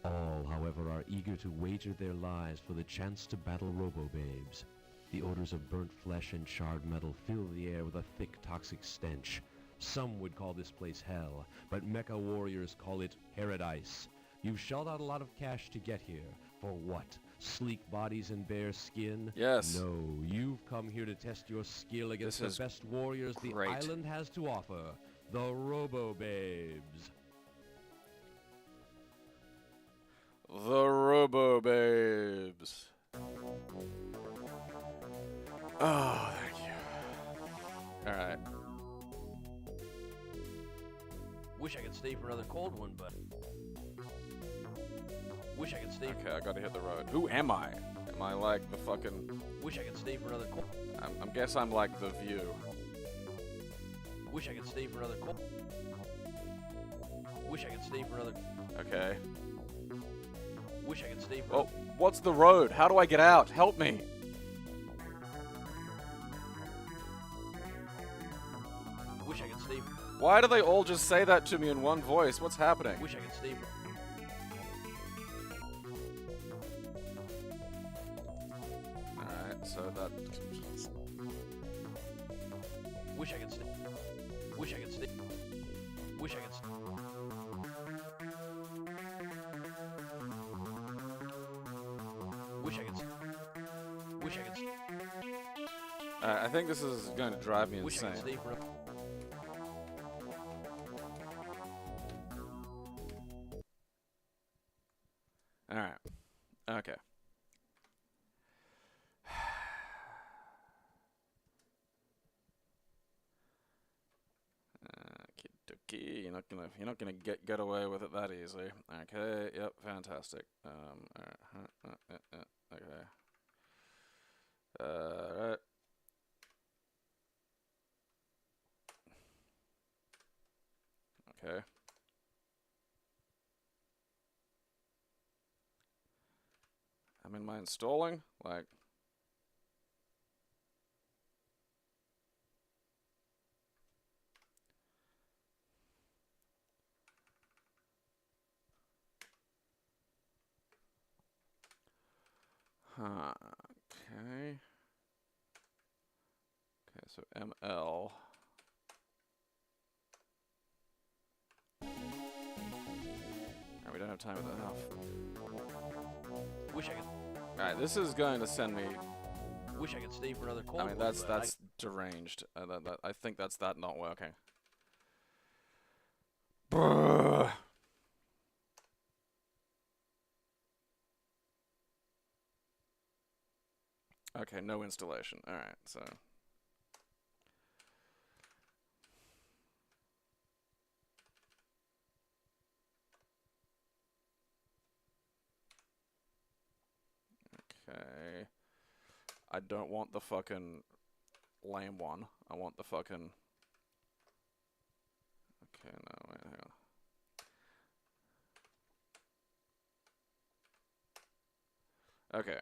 Speaker 3: All, however, are eager to wager their lives for the chance to battle robo-babes. The odors of burnt flesh and charred metal fill the air with a thick, toxic stench. Some would call this place hell, but Mecha warriors call it paradise. You've shelled out a lot of cash to get here. For what? Sleek bodies and bare skin?
Speaker 1: Yes.
Speaker 3: No, you've come here to test your skill against the best warriors the island has to offer. The Robo-Babes.
Speaker 1: The Robo-Babes. Oh, thank you. Alright.
Speaker 4: Wish I could stay for another cold one, but... Wish I could stay.
Speaker 1: Okay, I gotta hit the road. Who am I? Am I like the fucking...
Speaker 4: Wish I could stay for another cold.
Speaker 1: I guess I'm like the View.
Speaker 4: Wish I could stay for another cold. Wish I could stay for another...
Speaker 1: Okay.
Speaker 4: Wish I could stay for...
Speaker 1: Oh, what's the road? How do I get out? Help me.
Speaker 4: Wish I could stay for...
Speaker 1: Why do they all just say that to me in one voice? What's happening?
Speaker 4: Wish I could stay for...
Speaker 1: Alright, so that...
Speaker 4: Wish I could stay. Wish I could stay. Wish I could stay. Wish I could stay. Wish I could stay.
Speaker 1: I think this is going to drive me
Speaker 4: Wish I
Speaker 1: insane.
Speaker 4: could stay for...
Speaker 1: Alright. Okay. Okey-dokey. You're not gonna get away with it that easily. Okay. Yep. Fantastic. Okay. Right. Okay. Am I installing? Like... Huh. Okay. Okay, so ML. We don't have time with enough.
Speaker 4: Wish I could...
Speaker 1: Alright, this is going to send me...
Speaker 4: Wish I could stay for another cold
Speaker 1: I mean,
Speaker 4: one,
Speaker 1: that's
Speaker 4: but
Speaker 1: deranged. I think that's that not working. Brrr. Okay, no installation. Alright, so... Okay. I don't want the fucking lame one. I want the fucking... Okay, no, wait, hang on. Okay.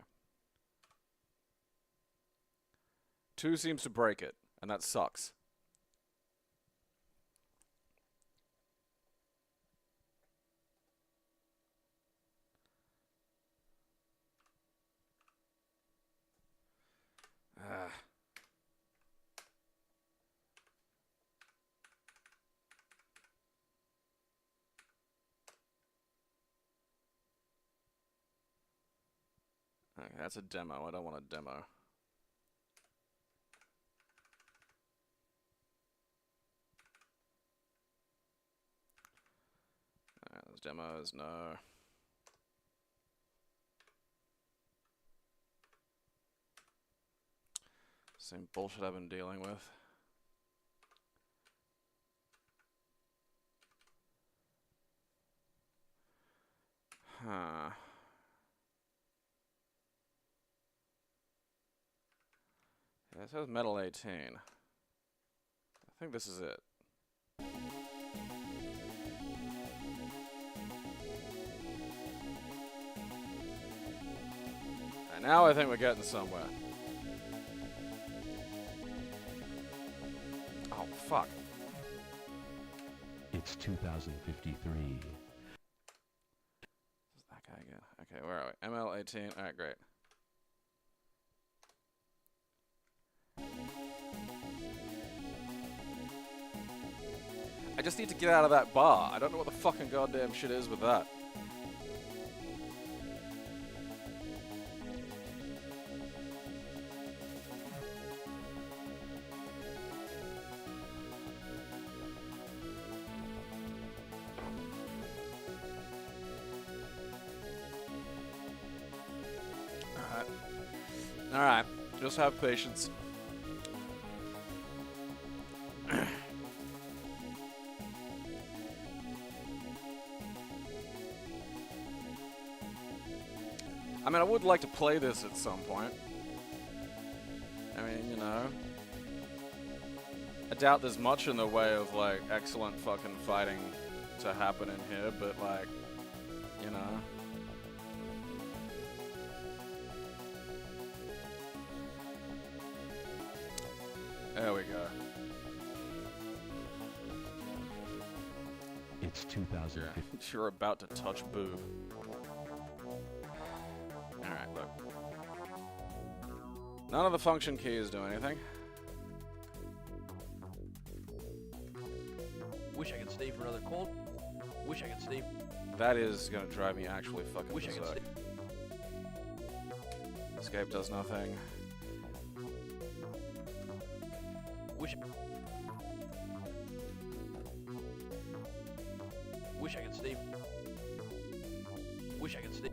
Speaker 1: 2 seems to break it, and that sucks. Okay, that's a demo. I don't want a demo. Alright, those demos, no. Same bullshit I've been dealing with. Huh. Yeah, it says Metal 18. I think this is it. And now I think we're getting somewhere. Oh, fuck.
Speaker 3: It's 2053.
Speaker 1: This is that guy again. Okay, where are we? ML18. Alright, great. I just need to get out of that bar. I don't know what the fucking goddamn shit is with that. Alright. Alright. Just have patience. I mean, I would like to play this at some point. I mean, you know. I doubt there's much in the way of, like, excellent fucking fighting to happen in here, but, like, you know. There we go.
Speaker 3: It's 2050.
Speaker 1: You're about to touch boob. Alright, look. None of the function keys do anything.
Speaker 4: Wish I could stay for another cold. Wish I could stay.
Speaker 1: That is gonna drive me actually fucking
Speaker 4: Wish I could
Speaker 1: berserk.
Speaker 4: stay.
Speaker 1: Escape does nothing.
Speaker 4: Wish. Wish I could stay. Wish I could stay.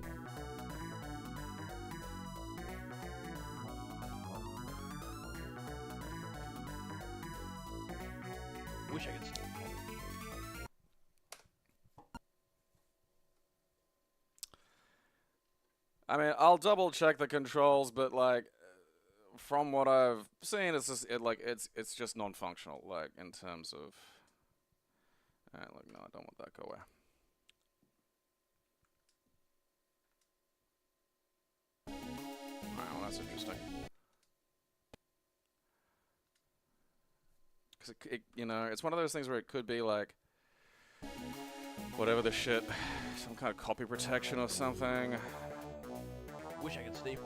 Speaker 4: Wish I could stay.
Speaker 1: I mean, I'll double check the controls, but like, from what I've seen, it's just it's just non-functional. Like in terms of. Alright, look, no, I don't want that. Go away. Alright, well, that's interesting. Because you know, it's one of those things where it could be like, whatever the shit, some kind of copy protection or something.
Speaker 4: Wish I could stay.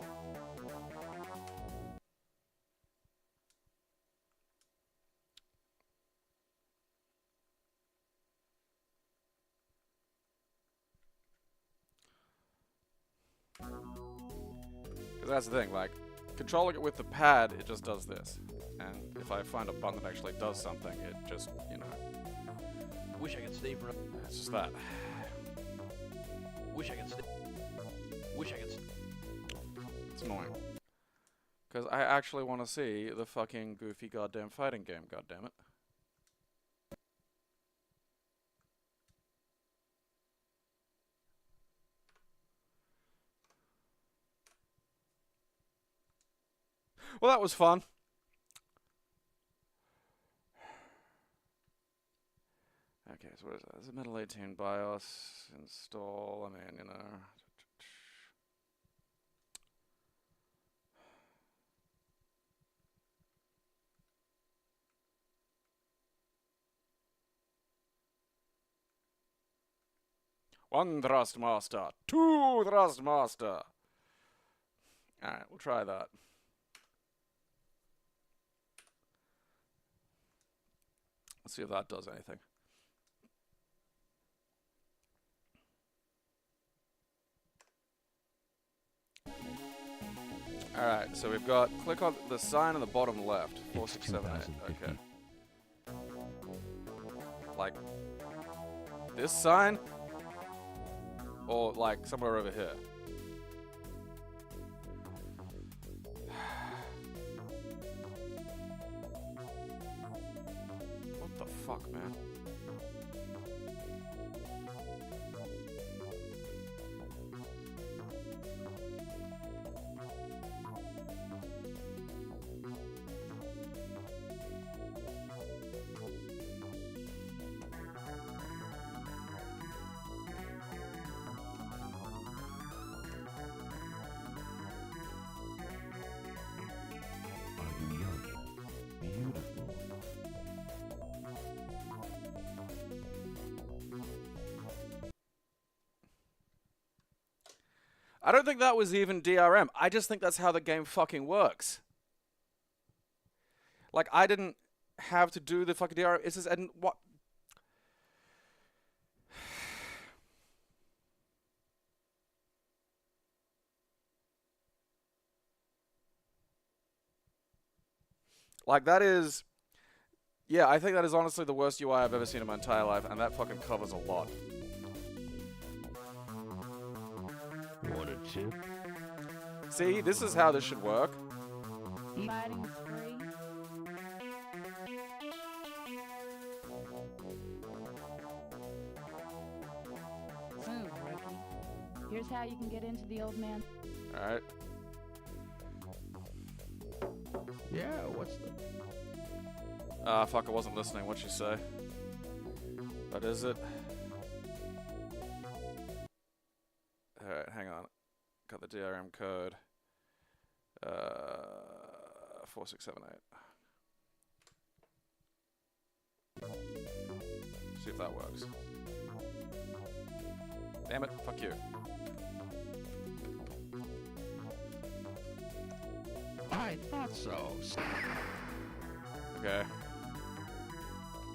Speaker 1: Because that's the thing, like, controlling it with the pad, it just does this. And if I find a button that actually does something, it just, you know,
Speaker 4: Wish I could stay for.
Speaker 1: it's just that.
Speaker 4: Wish I could stay. Wish I could stay.
Speaker 1: It's annoying. Because I actually want to see the fucking goofy goddamn fighting game, goddammit. Well, that was fun. Okay, so what is that? Is it Metal 18 BIOS install? I mean, you know. One thrust master, two thrust master. Alright, we'll try that. Let's see if that does anything. Alright, so we've got, click on the sign on the bottom left.
Speaker 3: It's
Speaker 1: 4678.
Speaker 3: 2050.
Speaker 1: Okay. Like, this sign? Or, like, somewhere over here? What the fuck, man?
Speaker 3: Are you young? Beautiful.
Speaker 1: I don't think that was even DRM. I just think that's how the game fucking works. Like, I didn't have to do the fucking DRM. It's just, and what? Like, that is... Yeah, I think that is honestly the worst UI I've ever seen in my entire life, and that fucking covers a lot.
Speaker 3: Want a tip?
Speaker 1: See, this is how this should work.
Speaker 5: Fighting spree. Move, rookie. Here's how you can get into the old man.
Speaker 1: Alright.
Speaker 3: Yeah, what's the...
Speaker 1: Ah, fuck, I wasn't listening. What'd she say? What is it? Alright, hang on. Got the DRM code. 4678. See if that works. Damn it, fuck you.
Speaker 3: I thought so.
Speaker 1: Okay.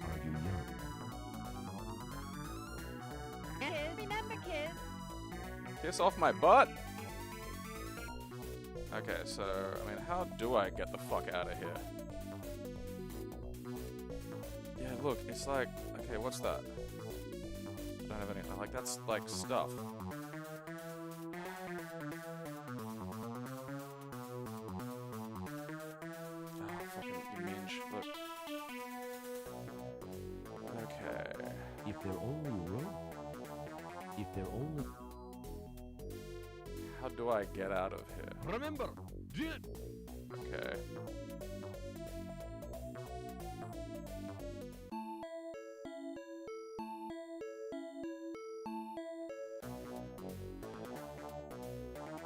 Speaker 3: Are you young?
Speaker 5: Kids, remember kids.
Speaker 1: Piss off my butt! Okay, so, I mean, how do I get the fuck out of here? Yeah, look, it's like, okay, what's that? I don't have any, like, that's, like, stuff. Oh, fucking, you minge, look. Okay.
Speaker 3: If there only room? If there only...
Speaker 1: How do I get out of here?
Speaker 3: Remember, did
Speaker 1: Okay.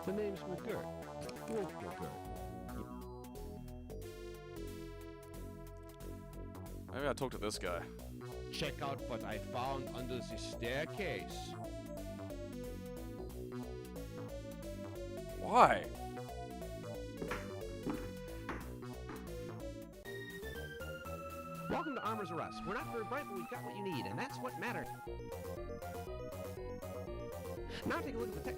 Speaker 3: the name's McGirt. Wolf McGirt.
Speaker 1: Maybe I'll talk to this guy.
Speaker 3: Check out what I found under the staircase.
Speaker 1: Why?
Speaker 6: Welcome to Armor's Arrest. We're not very bright, but we've got what you need, and that's what matters. Now take a look at the tech.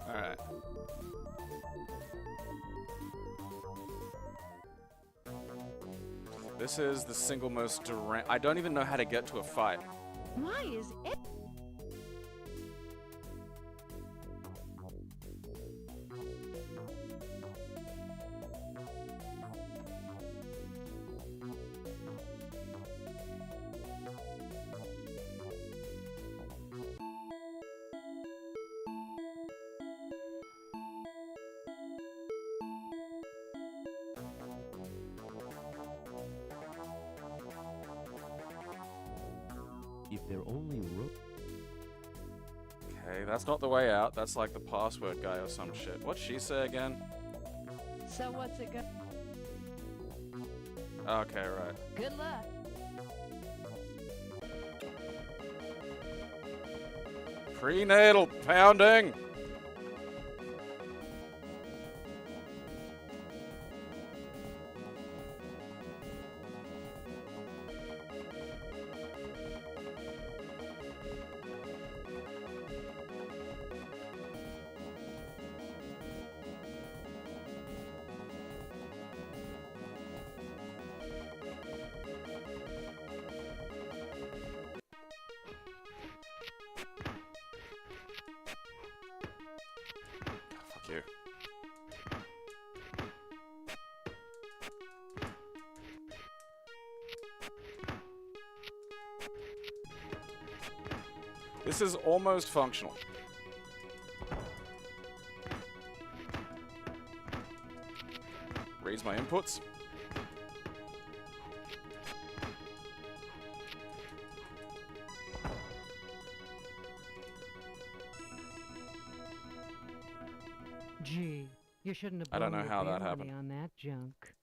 Speaker 1: Alright. This is the single most deranged. I don't even know how to get to a fight.
Speaker 5: Why is it?
Speaker 3: If there only room...
Speaker 1: Okay, that's not the way out. That's like the password guy or some shit. What'd she say again?
Speaker 5: So what's it go?
Speaker 1: Okay, right.
Speaker 5: Good luck.
Speaker 1: Prenatal pounding! This is almost functional. Reads my inputs.
Speaker 7: Gee, you shouldn't have
Speaker 1: I don't
Speaker 7: blown
Speaker 1: know
Speaker 7: your
Speaker 1: how that
Speaker 7: bail
Speaker 1: happened.
Speaker 7: money on that junk.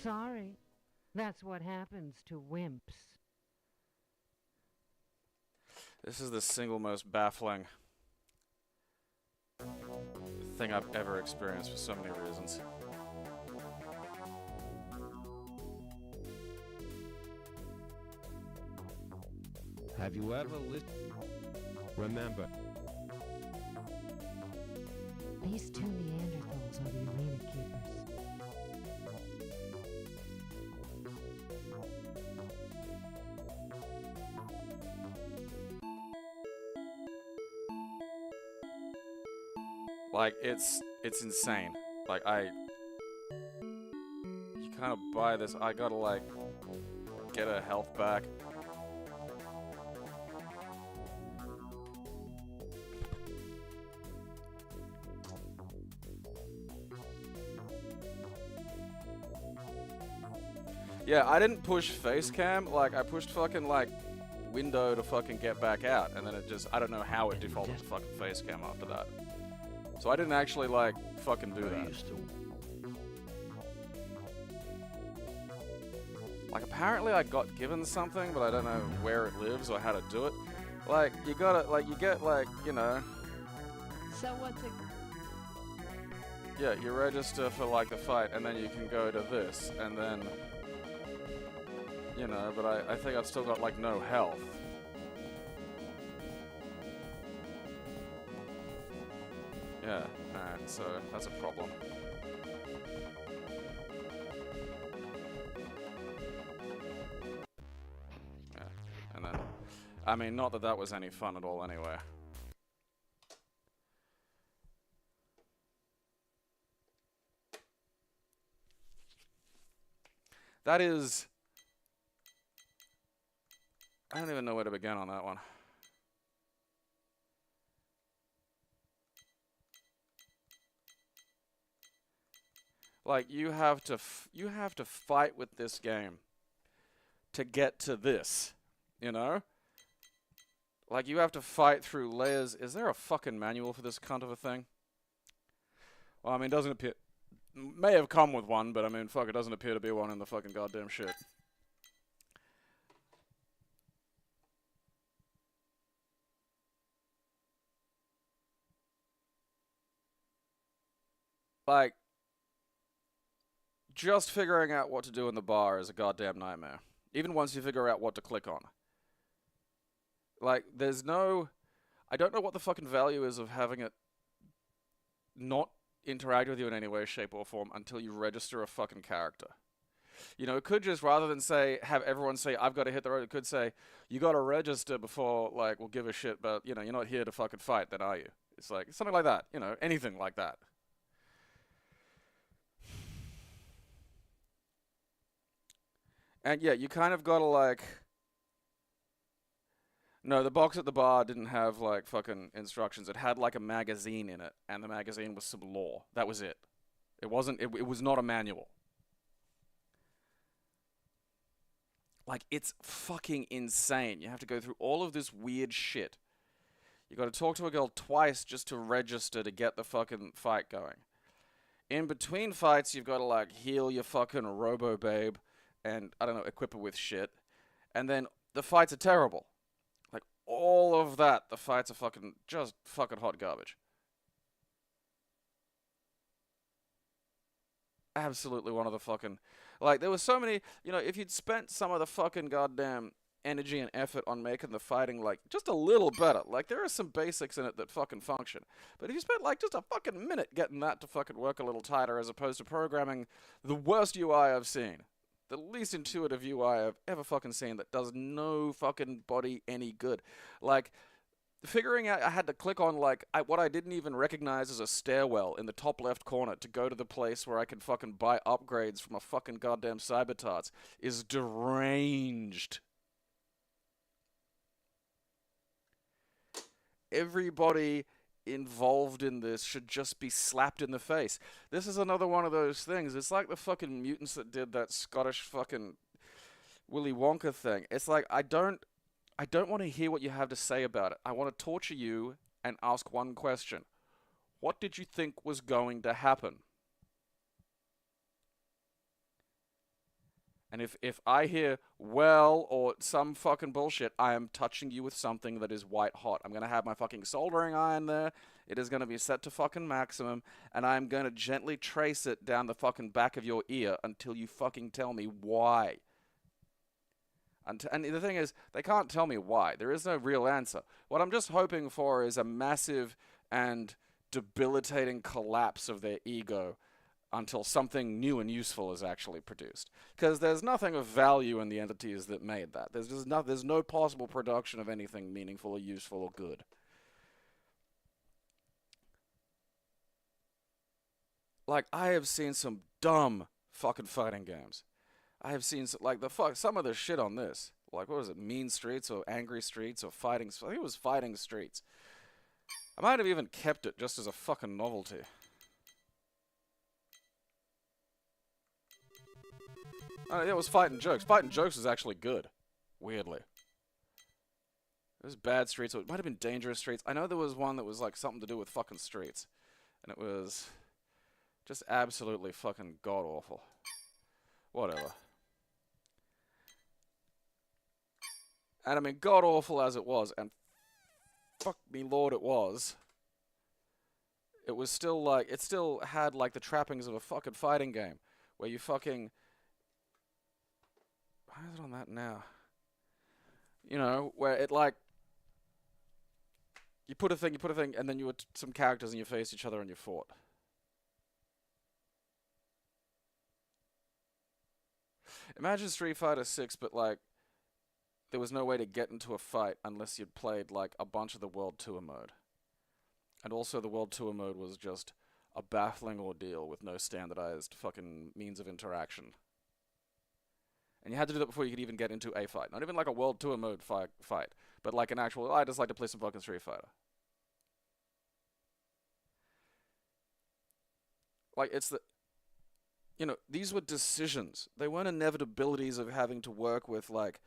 Speaker 7: Sorry. That's what happens to wimps.
Speaker 1: This is the single most baffling thing I've ever experienced for so many reasons.
Speaker 6: Have you ever listened? Remember,
Speaker 7: These two Neanderthals are the arena keepers.
Speaker 1: Like, it's insane. Like, you kind of buy this, I gotta, like, get her health back. Yeah, I didn't push face cam, like, I pushed fucking, like, window to fucking get back out, and then it just, I don't know how it defaulted to fucking face cam after that. So I didn't actually, like, fucking do that. Like, apparently I got given something, but I don't know where it lives or how to do it. Like, you gotta, like, you get, like, you know...
Speaker 5: So what's it?
Speaker 1: Yeah, you register for, like, the fight, and then you can go to this, and then... You know, but I think I've still got, like, no health. Yeah, alright, so that's a problem. Yeah, and then... I mean, not that that was any fun at all anyway. That is... I don't even know where to begin on that one. Like, you have to fight with this game to get to this, you know? Like, you have to fight through layers. Is there a fucking manual for this cunt of a thing? Well, I mean, it doesn't appear... May have come with one, but I mean, fuck, it doesn't appear to be one in the fucking goddamn shit. Like, just figuring out what to do in the bar is a goddamn nightmare. Even once you figure out what to click on. Like, there's no... I don't know what the fucking value is of having it not interact with you in any way, shape, or form until you register a fucking character. You know, it could just, rather than say, have everyone say, I've got to hit the road, it could say, you got to register before, like, we'll give a shit, but, you know, you're not here to fucking fight, then are you? It's like, something like that, you know, anything like that. And yeah, you kind of gotta, like... No, the box at the bar didn't have, like, fucking instructions. It had, like, a magazine in it, and the magazine was some lore. That was it. It wasn't... It was not a manual. Like, it's fucking insane. You have to go through all of this weird shit. You gotta talk to a girl twice just to register to get the fucking fight going. In between fights, you've gotta, like, heal your fucking robo-babe and, I don't know, equip her with shit. And then the fights are terrible. Like, all of that, the fights are fucking, just fucking hot garbage. absolutely one of the fucking, like, there was so many, if you'd spent some of the fucking goddamn energy and effort on making the fighting, like, just a little better, like, there are some basics in it that fucking function, but if you spent, like, just a fucking minute getting that to fucking work a little tighter as opposed to programming the worst UI I've seen, the least intuitive UI I've ever fucking seen that does no fucking body any good, like, figuring out I had to click on like what I didn't even recognize as a stairwell in the top left corner to go to the place where I can fucking buy upgrades from a fucking goddamn Cybertarts is deranged. Everybody involved in this should just be slapped in the face. This is another one of those things. It's like the fucking mutants that did that Scottish fucking Willy Wonka thing. It's like I don't want to hear what you have to say about it. I want to torture you and ask one question. What did you think was going to happen? And if I hear, well, or some fucking bullshit, I am touching you with something that is white hot. I'm going to have my fucking soldering iron there. It is going to be set to fucking maximum. And I'm going to gently trace it down the fucking back of your ear until you fucking tell me why. And the thing is, they can't tell me why. There is no real answer. What I'm just hoping for is a massive and debilitating collapse of their ego until something new and useful is actually produced. Because there's nothing of value in the entities that made that. There's no possible production of anything meaningful or useful or good. Like, I have seen some dumb fucking fighting games. I have seen some of the shit on this. Like, what was it? Mean Streets or Angry Streets or Fighting? I think it was Fighting Streets. I might have even kept it just as a fucking novelty. It was Fighting Jokes. Fighting Jokes was actually good. Weirdly. It was Bad Streets. Or it might have been Dangerous Streets. I know there was one that was like something to do with fucking streets. And it was just absolutely fucking god-awful. Whatever. And I mean, god-awful as it was, and fuck me lord it was still like, it still had like the trappings of a fucking fighting game, where you fucking, why is it on that now? Where it like, you put a thing, and then you would some characters and you faced each other and you fought. Imagine Street Fighter 6, but like, there was no way to get into a fight unless you'd played like a bunch of the World Tour mode. And also the World Tour mode was just a baffling ordeal with no standardized fucking means of interaction. And you had to do that before you could even get into a fight. Not even like a World Tour mode fight, but like an actual, I just like to play some fucking Street Fighter. Like, it's the, these were decisions. They weren't inevitabilities of having to work with like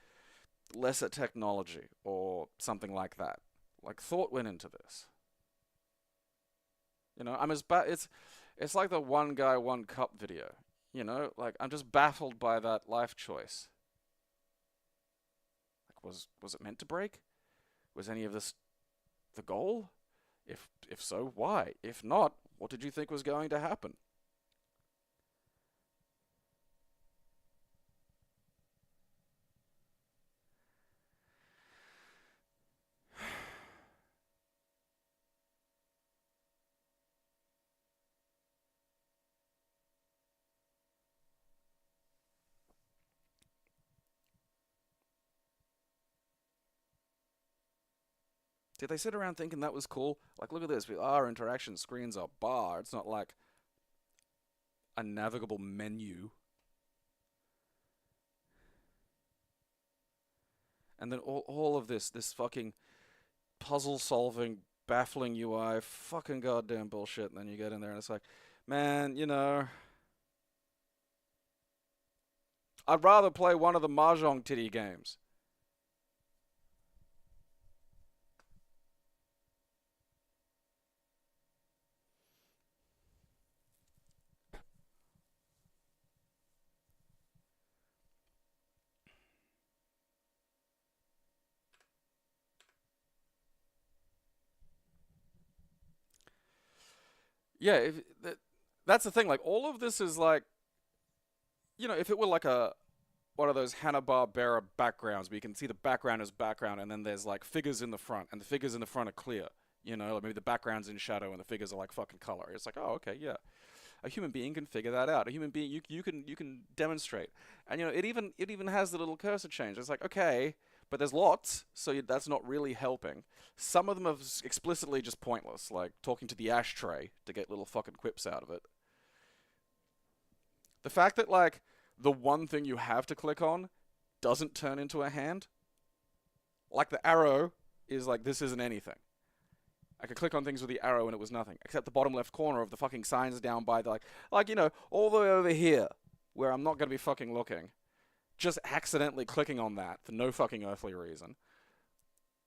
Speaker 1: lesser technology or something like that. Like, thought went into this. I'm as it's like the one guy, one cup video. Like, I'm just baffled by that life choice. Like, was it meant to break? Was any of this the goal? If so, why? If not, what did you think was going to happen? Did they sit around thinking that was cool? Like, look at this. Our interaction screen's a bar. It's not like a navigable menu. And then all of this fucking puzzle-solving, baffling UI, fucking goddamn bullshit. And then you get in there and it's like, man, I'd rather play one of the Mahjong titty games. Yeah, that's the thing. Like, all of this is like you know, if it were like one of those Hanna-Barbera backgrounds where you can see the background as background and then there's like figures in the front and the figures in the front are clear, you know, like maybe the background's in shadow and the figures are like fucking color. It's like, oh, okay, yeah. A human being can figure that out. A human being, you can demonstrate, and you know it even has the little cursor change. It's like, okay, but there's lots, so that's not really helping. Some of them are explicitly just pointless, like talking to the ashtray to get little fucking quips out of it. The fact that like the one thing you have to click on doesn't turn into a hand, like the arrow is like this isn't anything. I could click on things with the arrow and it was nothing, except the bottom left corner of the fucking signs down by the like you know, all the way over here, where I'm not gonna be fucking looking, just accidentally clicking on that for no fucking earthly reason,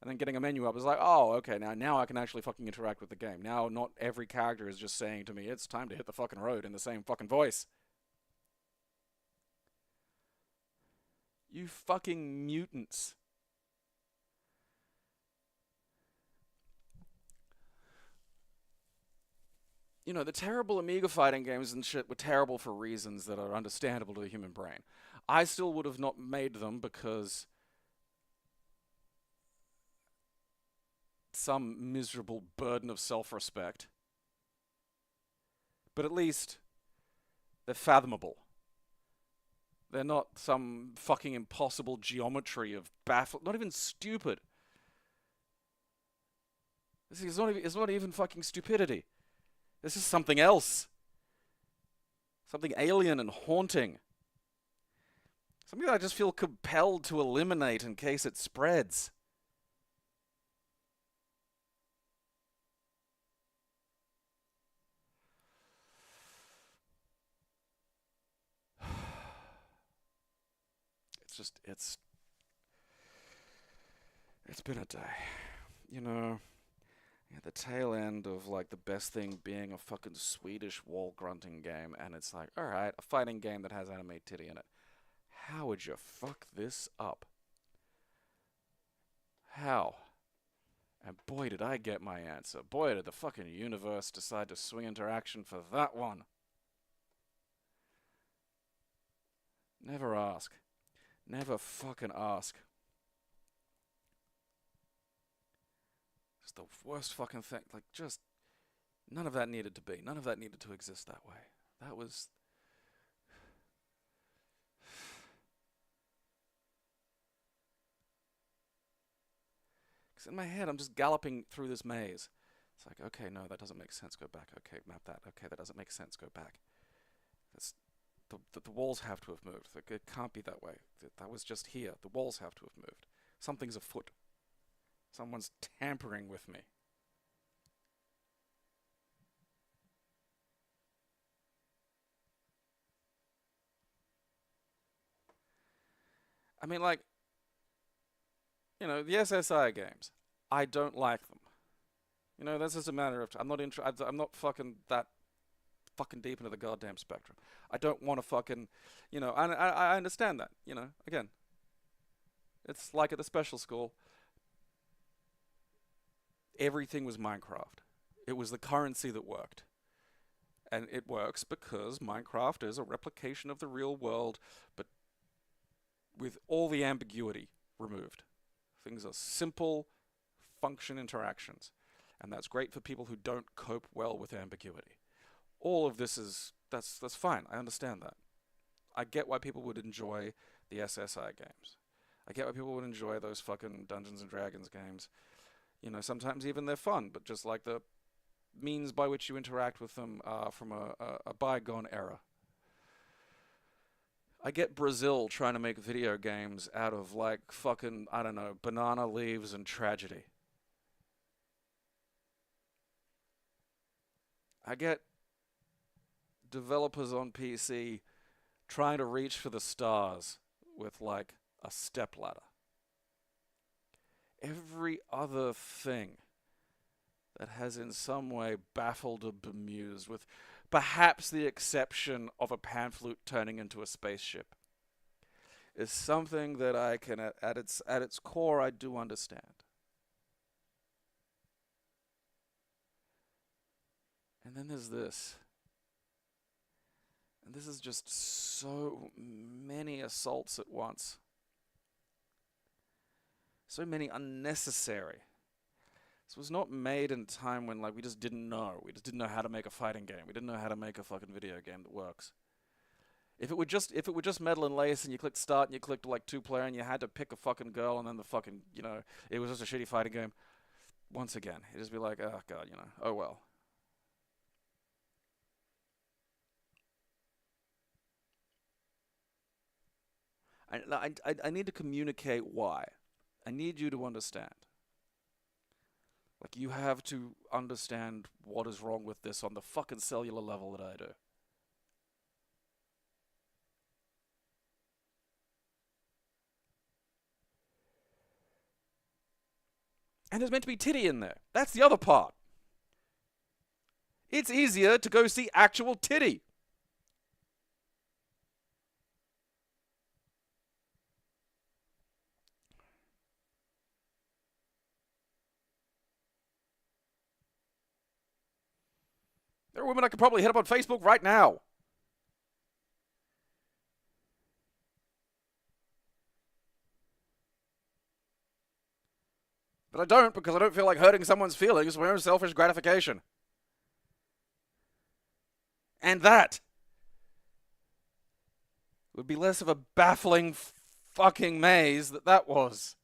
Speaker 1: and then getting a menu up is like, oh, okay, now I can actually fucking interact with the game. Now not every character is just saying to me, it's time to hit the fucking road in the same fucking voice. You fucking mutants. You know, the terrible Amiga fighting games and shit were terrible for reasons that are understandable to the human brain. I still would have not made them because some miserable burden of self-respect. But at least they're fathomable. They're not some fucking impossible geometry of baffle, not even stupid. It's not even fucking stupidity. This is something else. Something alien and haunting. Something that I just feel compelled to eliminate in case it spreads. It's been a day. You know, at the tail end of like the best thing being a fucking Swedish wall grunting game, and it's like, alright, a fighting game that has anime titty in it. How would you fuck this up? How? And boy did I get my answer. Boy did the fucking universe decide to swing into action for that one. Never ask. Never fucking ask. It's the worst fucking thing. Like, just none of that needed to be. None of that needed to exist that way. That was... Because in my head, I'm just galloping through this maze. It's like, okay, no, that doesn't make sense. Go back. Okay, map that. Okay, that doesn't make sense. Go back. That's... The walls have to have moved. It can't be that way. That was just here. The walls have to have moved. Something's afoot. Someone's tampering with me. I mean, like, you know, the SSI games. I don't like them. You know, that's just a matter of... I'm not fucking that fucking deep into the goddamn spectrum. I don't want to fucking... You know, I understand that. You know, again. It's like at the special school. Everything was Minecraft. It was the currency that worked. And it works because Minecraft is a replication of the real world, but with all the ambiguity removed. Things are simple function interactions. And that's great for people who don't cope well with ambiguity. All of this is, that's fine. I understand that. I get why people would enjoy the SSI games. I get why people would enjoy those fucking Dungeons and Dragons games. You know, sometimes even they're fun, but just like the means by which you interact with them are from a bygone era. I get Brazil trying to make video games out of like fucking, I don't know, banana leaves and tragedy. I get developers on PC trying to reach for the stars with like a stepladder. Every other thing that has in some way baffled or bemused, with perhaps the exception of a pan flute turning into a spaceship, is something that I can, at its core, I do understand. And then there's this. And this is just so many assaults at once. So many unnecessary. This was not made in a time when, like, we just didn't know. We just didn't know how to make a fighting game. We didn't know how to make a fucking video game that works. If it were just Metal and Lace and you clicked start and you clicked like 2-player and you had to pick a fucking girl and then the fucking, you know, it was just a shitty fighting game. Once again, it'd just be like, oh god, you know, oh well. I need to communicate why. I need you to understand. Like, you have to understand what is wrong with this on the fucking cellular level that I do. And there's meant to be titty in there. That's the other part. It's easier to go see actual titty. There are women I could probably hit up on Facebook right now. But I don't, because I don't feel like hurting someone's feelings for my own selfish gratification. And that would be less of a baffling fucking maze that was.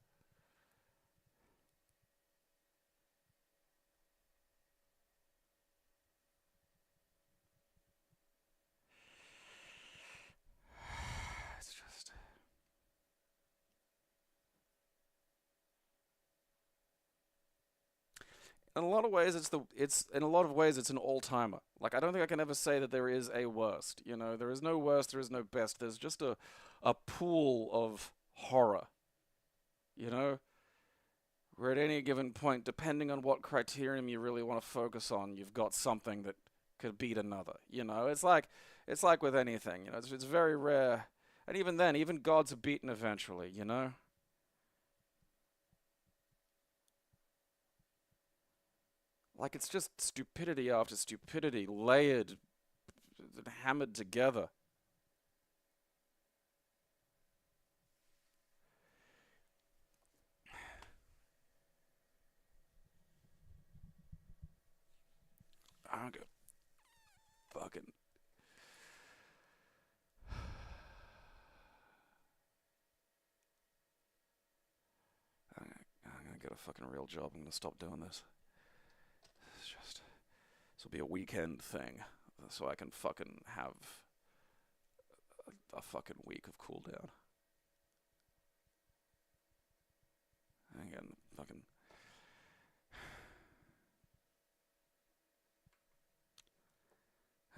Speaker 1: It's just... In a lot of ways, it's an all-timer. Like, I don't think I can ever say that there is a worst. You know, there is no worst, there is no best. There's just a pool of horror. You know, where at any given point, depending on what criterion you really want to focus on, you've got something that could beat another. You know, it's like with anything. You know, it's very rare, and even then, even gods are beaten eventually. You know. Like, it's just stupidity after stupidity, layered and hammered together. I don't give fucking... I'm gonna get a fucking real job. I'm gonna stop doing this. This will be a weekend thing, so I can fucking have a fucking week of cooldown. Again, fucking...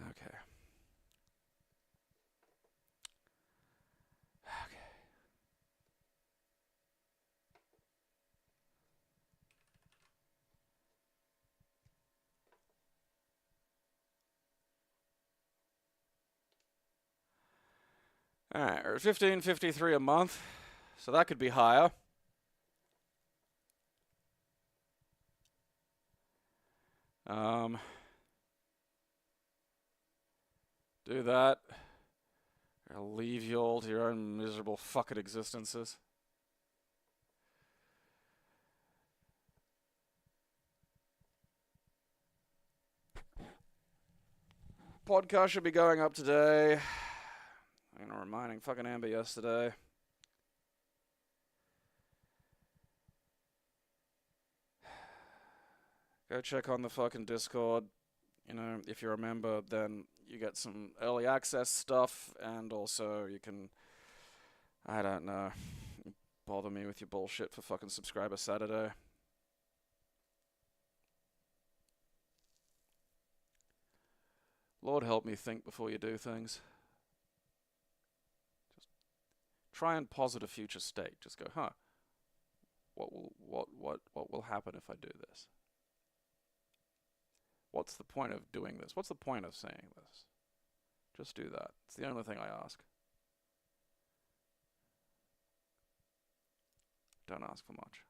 Speaker 1: Okay. Alright, or $15.53 a month, so that could be higher. Do that. I'll leave you all to your own miserable fucking existences. Podcast should be going up today. I'm reminding fucking Amber yesterday. Go check on the fucking Discord. You know, if you're a member, then you get some early access stuff, and also you can, I don't know, bother me with your bullshit for fucking Subscriber Saturday. Lord help me think before you do things. Just try and posit a future state. Just go, huh? What will happen if I do this? What's the point of doing this? What's the point of saying this? Just do that. It's the only thing I ask. Don't ask for much.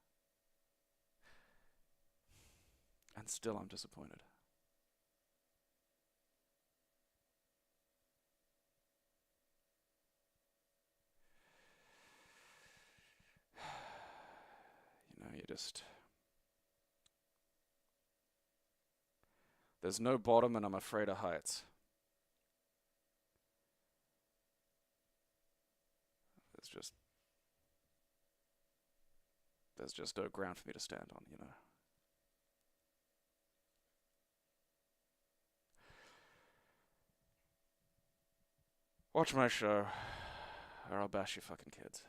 Speaker 1: And still I'm disappointed. just... There's no bottom and I'm afraid of heights. There's just no ground for me to stand on, you know. Watch my show, or I'll bash your fucking kids.